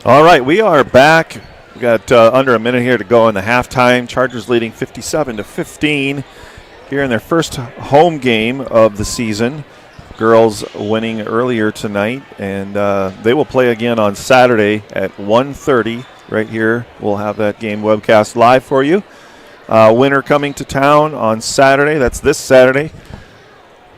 All right, we are back. We got under a minute here to go in the halftime. Chargers leading 57-15 here in their first home game of the season. Girls winning earlier tonight, and they will play again on Saturday at 1:30 right here. We'll have that game webcast live for you. Winter coming to town on Saturday. That's this Saturday.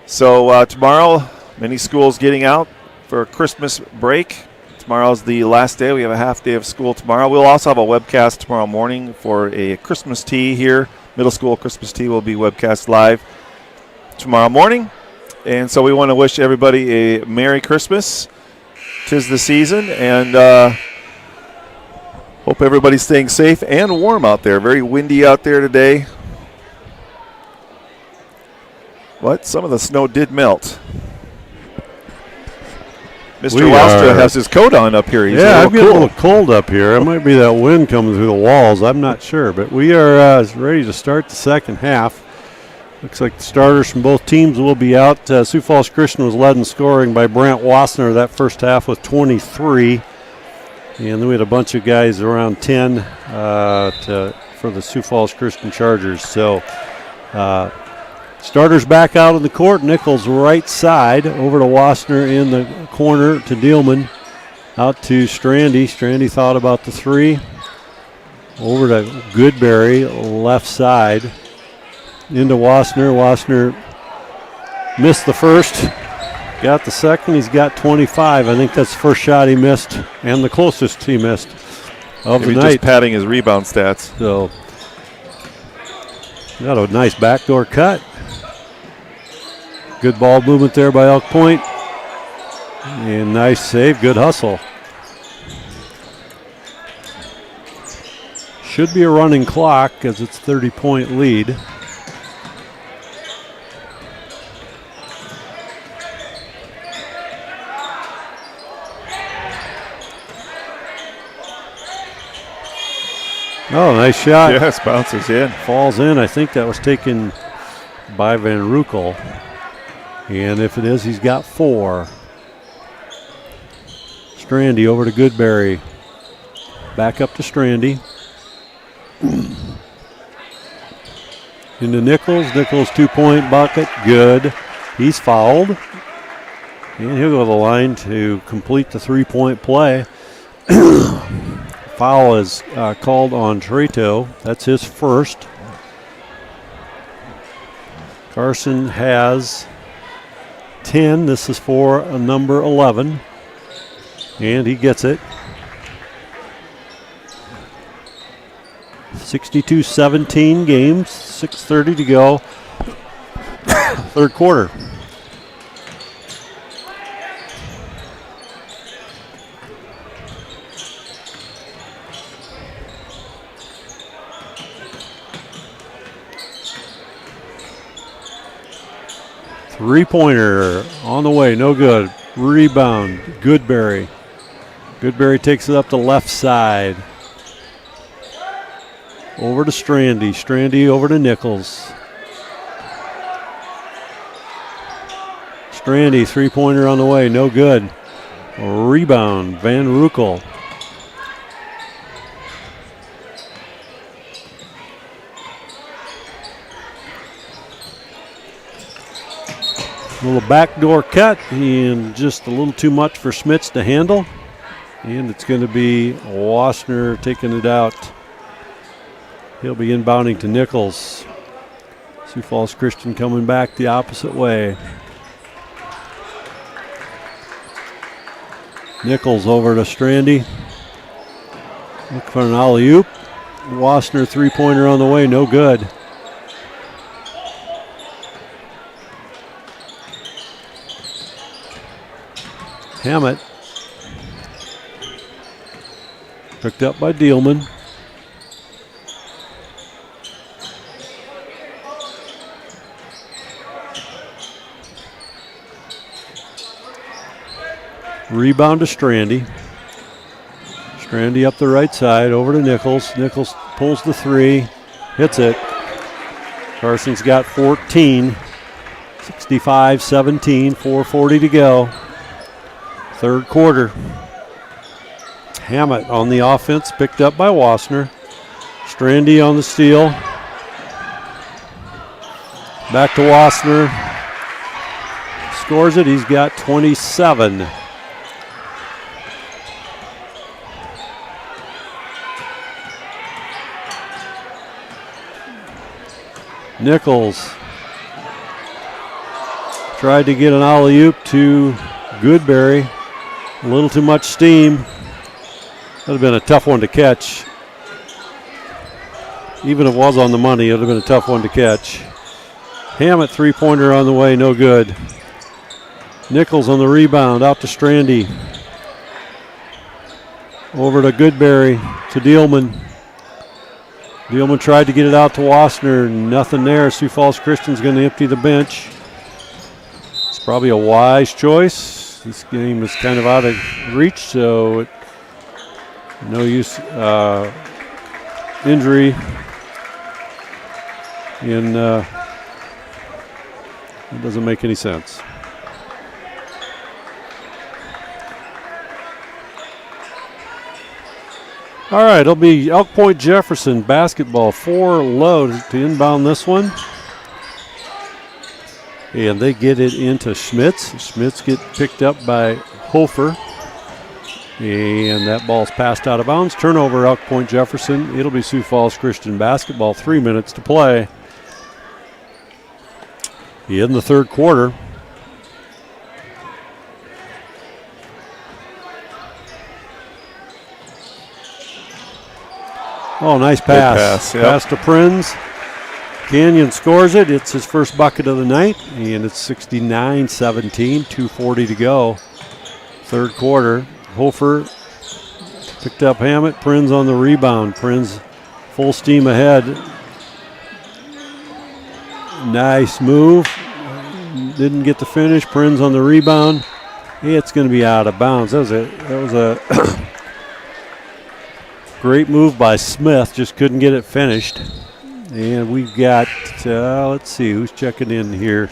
So tomorrow, many schools getting out for Christmas break. Tomorrow's the last day. We have a half day of school tomorrow. We'll also have a webcast tomorrow morning for a Christmas tea here. Middle school Christmas tea will be webcast live tomorrow morning. And so we want to wish everybody a Merry Christmas. 'Tis the season, and hope everybody's staying safe and warm out there. Very windy out there today. What? Some of the snow did melt. Mr. Welstra has his coat on up here. He's I'm getting cool. a little cold up here. It might be that wind coming through the walls. I'm not sure. But we are ready to start the second half. Looks like the starters from both teams will be out. Sioux Falls Christian was led in scoring by Brant Wassner that first half with 23. And then we had a bunch of guys around 10 for the Sioux Falls Christian Chargers. So starters back out on the court. Nichols right side over to Wassner in the corner to Dealman. Out to Strandy. Strandy thought about the three. Over to Goodberry, left side. Into Wassner. Wassner missed the first. Got the second. He's got 25. I think that's the first shot he missed and the closest he missed of the night. Just padding his rebound stats. So got a nice backdoor cut. Good ball movement there by Elk Point. And nice save. Good hustle. Should be a running clock as it's 30-point lead. Oh, nice shot. Yes, bounces in. Falls in. I think that was taken by Van Rukel. And if it is, he's got 4. Strandy over to Goodberry. Back up to Strandy. Into Nichols. Nichols 2-point bucket. Good. He's fouled. And he'll go to the line to complete the 3-point play. Foul is called on Trito. That's his first. Carson has 10. This is for number 11. And he gets it. 62-17 games. 6:30 to go. Third quarter. Three-pointer on the way, no good. Rebound, Goodberry. Goodberry takes it up the left side. Over to Strandy. Strandy over to Nichols. Strandy, three-pointer on the way, no good. Rebound, Van Rukel. A little backdoor cut and just a little too much for Schmitz to handle. And it's going to be Wassner taking it out. He'll be inbounding to Nichols. Sioux Falls Christian coming back the opposite way. Nichols over to Strandy. Look for an alley-oop. Wassner three-pointer on the way, no good. Hammett. Picked up by Dealman. Rebound to Strandy. Strandy up the right side, over to Nichols. Nichols pulls the three, hits it. Carson's got 14. 65-17, 4:40 to go. Third quarter. Hammett on the offense, picked up by Wassner. Strandy on the steal. Back to Wassner. Scores it. He's got 27. Nichols tried to get an alley-oop to Goodberry. A little too much steam. That would have been a tough one to catch. Even if it was on the money, it would have been a tough one to catch. Hammett three-pointer on the way, no good. Nichols on the rebound, out to Strandy. Over to Goodberry, to Dealman. Dealman tried to get it out to Wassner, nothing there. Sioux Falls Christian's going to empty the bench. It's probably a wise choice. This game is kind of out of reach, so no use injury in it doesn't make any sense. All right, it'll be Elk Point Jefferson basketball, 4 low to inbound this one. And they get it into Schmitz. Schmitz get picked up by Hofer. And that ball's passed out of bounds. Turnover, Elk Point Jefferson. It'll be Sioux Falls Christian basketball, 3 minutes to play in the third quarter. Good Oh, nice pass. Yep. Pass to Prinz. Canyon scores it. It's his first bucket of the night, and it's 69-17, 2:40 to go. Third quarter. Hofer picked up Hammett. Prinz on the rebound. Prinz full steam ahead. Nice move. Didn't get the finish. Prinz on the rebound. It's going to be out of bounds. That was a great move by Smith. Just couldn't get it finished. And we've got, let's see, who's checking in here.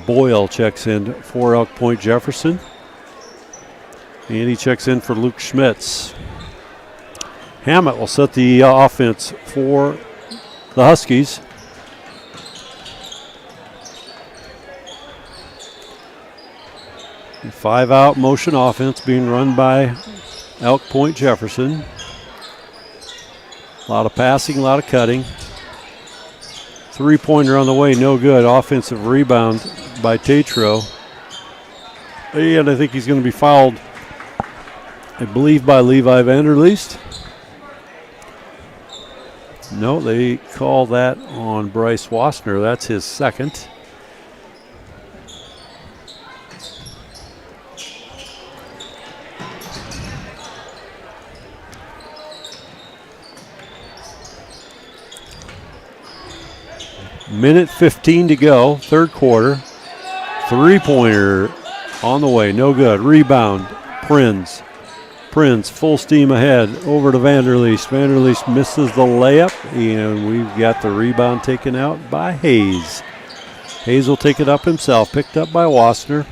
Boyle checks in for Elk Point Jefferson. And he checks in for Luke Schmitz. Hammett will set the offense for the Huskies. A 5-out motion offense being run by Elk Point Jefferson. A lot of passing, a lot of cutting. Three-pointer on the way, no good. Offensive rebound by Tatro. And I think he's going to be fouled, I believe, by Levi Vanderleest. No, they call that on Bryce Wassner. That's his second. Minute 15 to go, third quarter. Three-pointer on the way, no good. Rebound, Prinz. Prinz full steam ahead, over to Vanderleest. Vanderleest misses the layup, and we've got the rebound taken out by Hayes. Hayes will take it up himself, picked up by Wassner.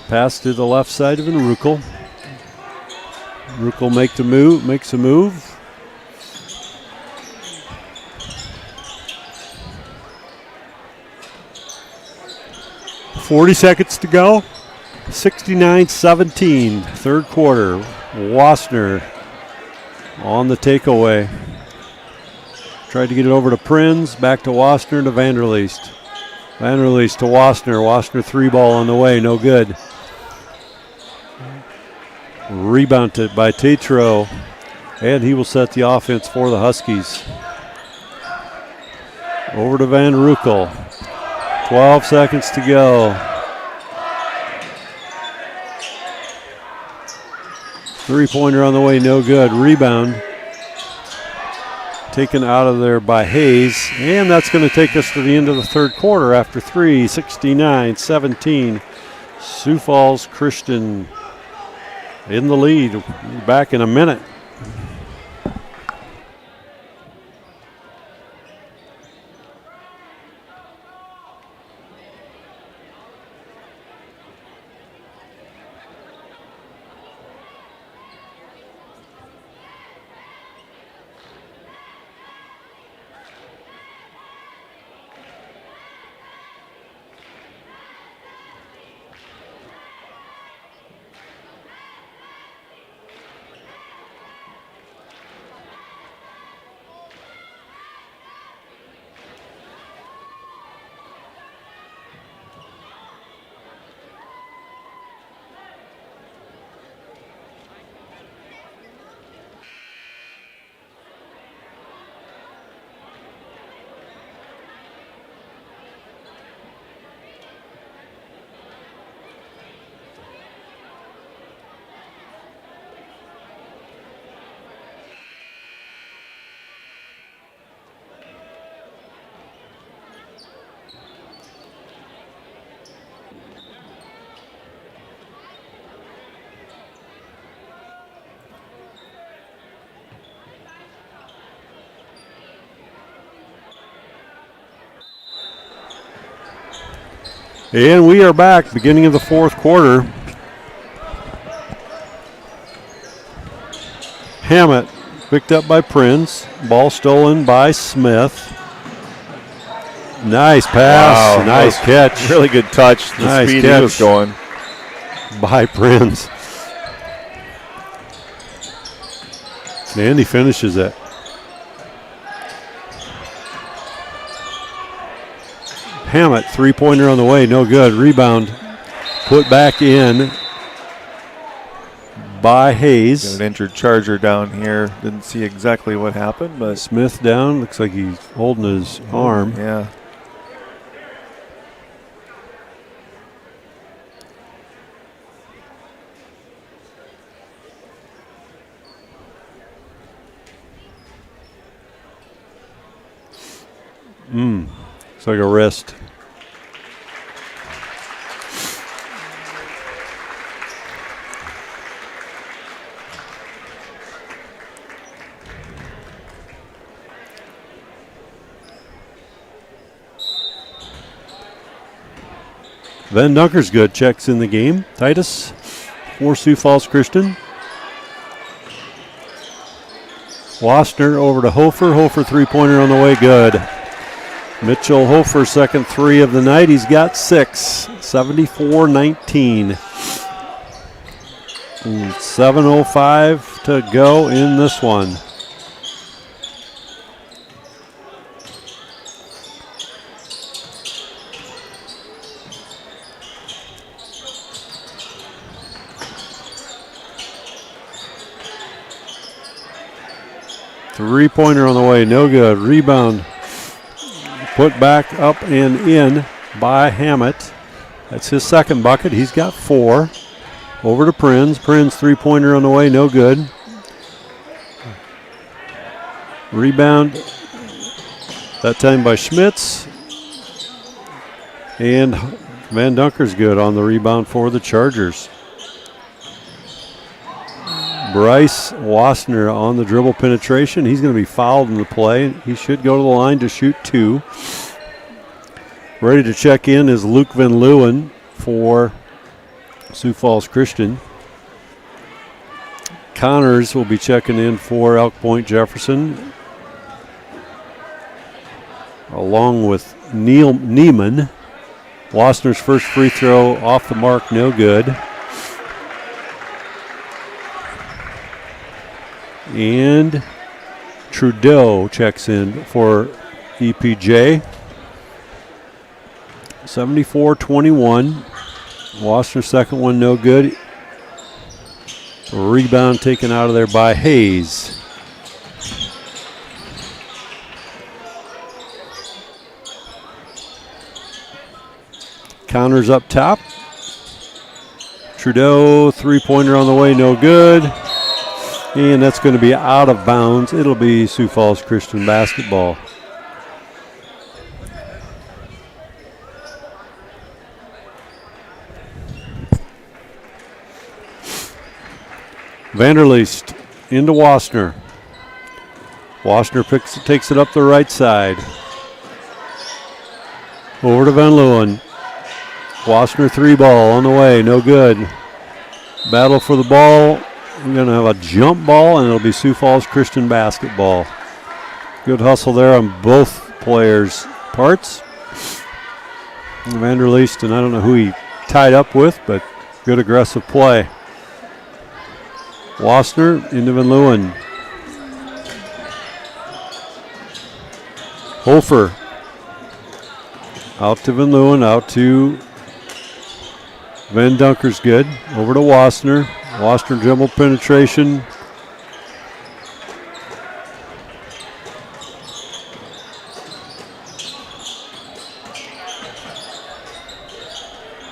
Pass to the left side of Ruckel. Ruckel makes a move. 40 seconds to go. 69-17, third quarter. Wassner on the takeaway. Tried to get it over to Prinz, back to Wassner to Vanderleest. Vanderleest to Wassner. Wassner three ball on the way, no good. Rebounded by Tatro, and he will set the offense for the Huskies. Over to Van Ruckel. 12 seconds to go. Three-pointer on the way, no good. Rebound taken out of there by Hayes, and that's going to take us to the end of the third quarter after 69-17. Sioux Falls Christian in the lead. Back in a minute. And we are back, beginning of the fourth quarter. Hammett picked up by Prince. Ball stolen by Smith. Nice pass. Wow, nice catch. Really good touch. The Nice speed catch. he was going. By Prince. And he finishes it. Hammett, three-pointer on the way, no good. Rebound put back in by Hayes. Got an injured Charger down here. Didn't see exactly what happened, but Smith down. Looks like he's holding his arm. yeah. Looks like a wrist. Van Dunker's good. Checks in the game. Titus for Sioux Falls Christian. Wasner over to Hofer. Hofer three-pointer on the way. Good. Mitchell Hofer, second three of the night. He's got 6. 74-19. 7:05 to go in this one. Three-pointer on the way, no good. Rebound put back up and in by Hammett. That's his second bucket. He's got 4. Over to Prinz. Prinz three-pointer on the way, no good. Rebound, that time by Schmitz. And Van Dunker's good on the rebound for the Chargers. Bryce Wasner on the dribble penetration. He's going to be fouled in the play. He should go to the line to shoot 2. Ready to check in is Luke Van Leeuwen for Sioux Falls Christian. Connors will be checking in for Elk Point Jefferson, along with Neiman. Wasner's first free throw off the mark, no good. And Trudeau checks in for EPJ. 74-21. Wasner's second one, no good. Rebound taken out of there by Hayes. Counters up top. Trudeau, three-pointer on the way, no good. And that's going to be out of bounds. It'll be Sioux Falls Christian basketball. Vanderleest into Wasner. Wasner takes it up the right side. Over to Van Leeuwen. Wasner three ball on the way, no good. Battle for the ball. We're going to have a jump ball, and it'll be Sioux Falls Christian basketball. Good hustle there on both players' parts. Vanderleest, and I don't know who he tied up with, but good aggressive play. Wasner into Van Leeuwen. Hofer. Out to Van Leeuwen, out to Van Dunker's good. Over to Wasner. Wasner dribble penetration.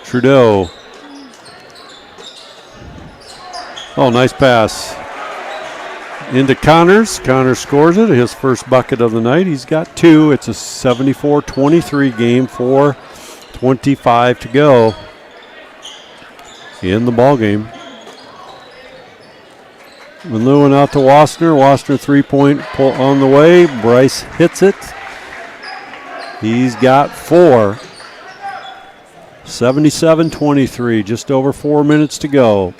Trudeau. Oh, nice pass. Into Connors. Connors scores it. His first bucket of the night. He's got 2. It's a 74-23 game, 4:25 to go in the ball game. Van Leeuwen out to Wasner. Wasner three-point pull on the way. Bryce hits it. He's got 4. 77-23, just over 4 minutes to go.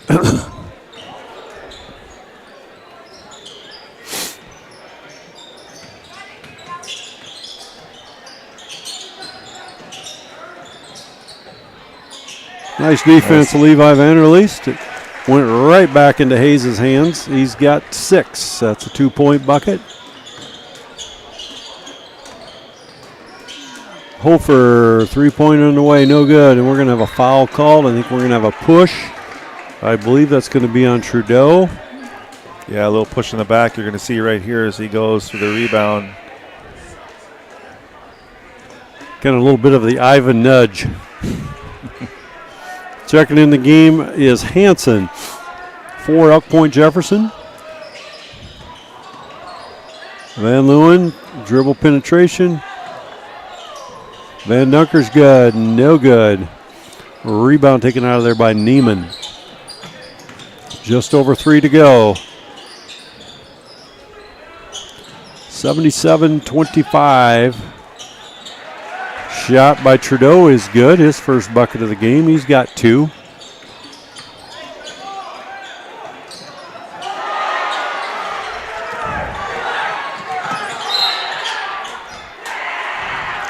Nice defense, Levi Vanderleest. It went right back into Hayes' hands. He's got 6. That's a 2-point bucket. Hofer, 3-pointer on the way, no good. And we're going to have a foul called. I think we're going to have a push. I believe that's going to be on Trudeau. Yeah, a little push in the back. You're going to see right here as he goes for the rebound. Kind of a little bit of the Ivan nudge. Checking in the game is Hansen for Elk Point Jefferson. Van Leeuwen, dribble penetration. Van Dunker's good, no good. Rebound taken out of there by Neiman. Just over 3 to go. 77-25. Shot by Trudeau is good. His first bucket of the game. He's got 2.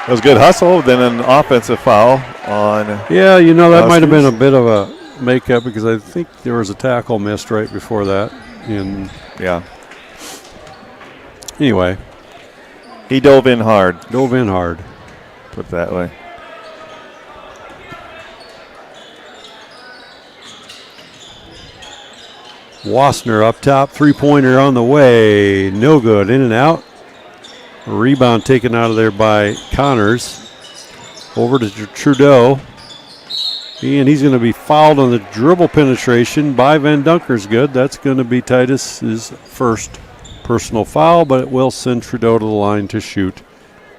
That was good hustle, then an offensive foul on. Yeah, you know, that might have been a bit of a makeup because I think there was a tackle missed right before that. And yeah. Anyway. He dove in hard. Put it that way. Wassner up top, 3-pointer on the way. No good, in and out. Rebound taken out of there by Connors. Over to Trudeau. And he's going to be fouled on the dribble penetration by Van Dunker's good. That's going to be Titus's first personal foul, but it will send Trudeau to the line to shoot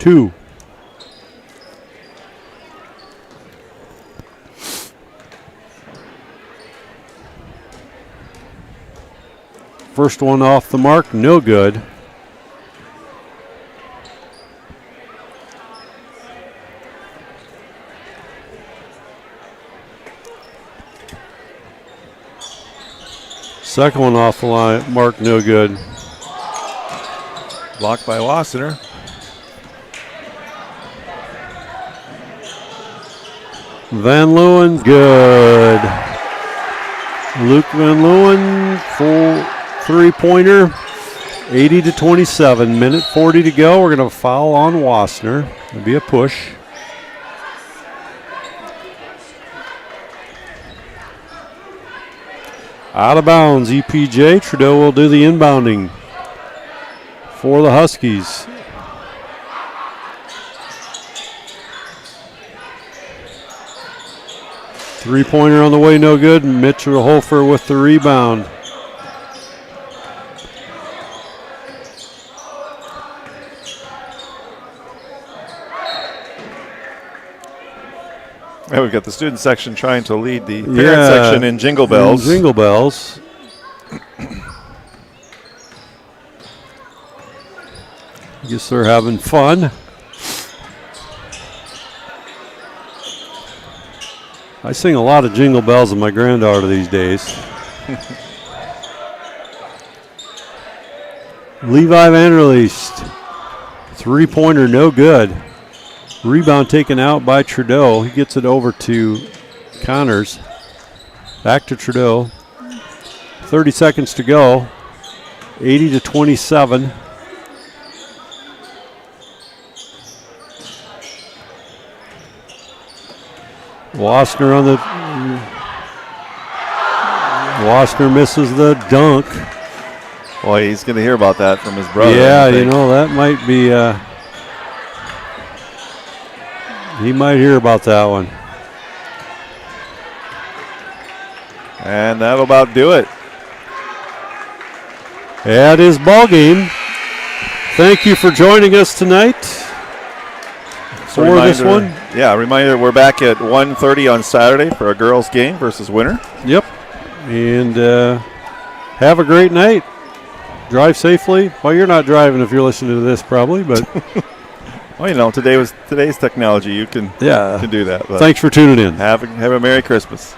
2. First one off the mark, no good. Second one off the line, mark, no good. Blocked by Wassner. Van Leeuwen, good. Luke Van Leeuwen, full 3-pointer, 80-27. Minute 40 to go. We're going to foul on Wassner. It'll be a push. Out of bounds, EPJ. Trudeau will do the inbounding for the Huskies. Three-pointer on the way, no good. Mitchell Hofer with the rebound. Yeah, we've got the student section trying to lead the parent section in Jingle Bells. Jingle Bells. Guess they're having fun. I sing a lot of Jingle Bells with my granddaughter these days. Levi Vanderleest. 3-pointer, no good. Rebound taken out by Trudeau. He gets it over to Connors. Back to Trudeau. 30 seconds to go. 80-27. Wassner on the. Wassner misses the dunk. Boy, he's going to hear about that from his brother. Yeah, you know, that might be. He might hear about that one. And that'll about do it. That is ball game. Thank you for joining us tonight for this one. Yeah, reminder, we're back at 1:30 on Saturday for a girls' game versus Winter. Yep. And have a great night. Drive safely. Well, you're not driving if you're listening to this probably, but Oh, today's technology. You can do that. But Thanks for tuning in. have a Merry Christmas.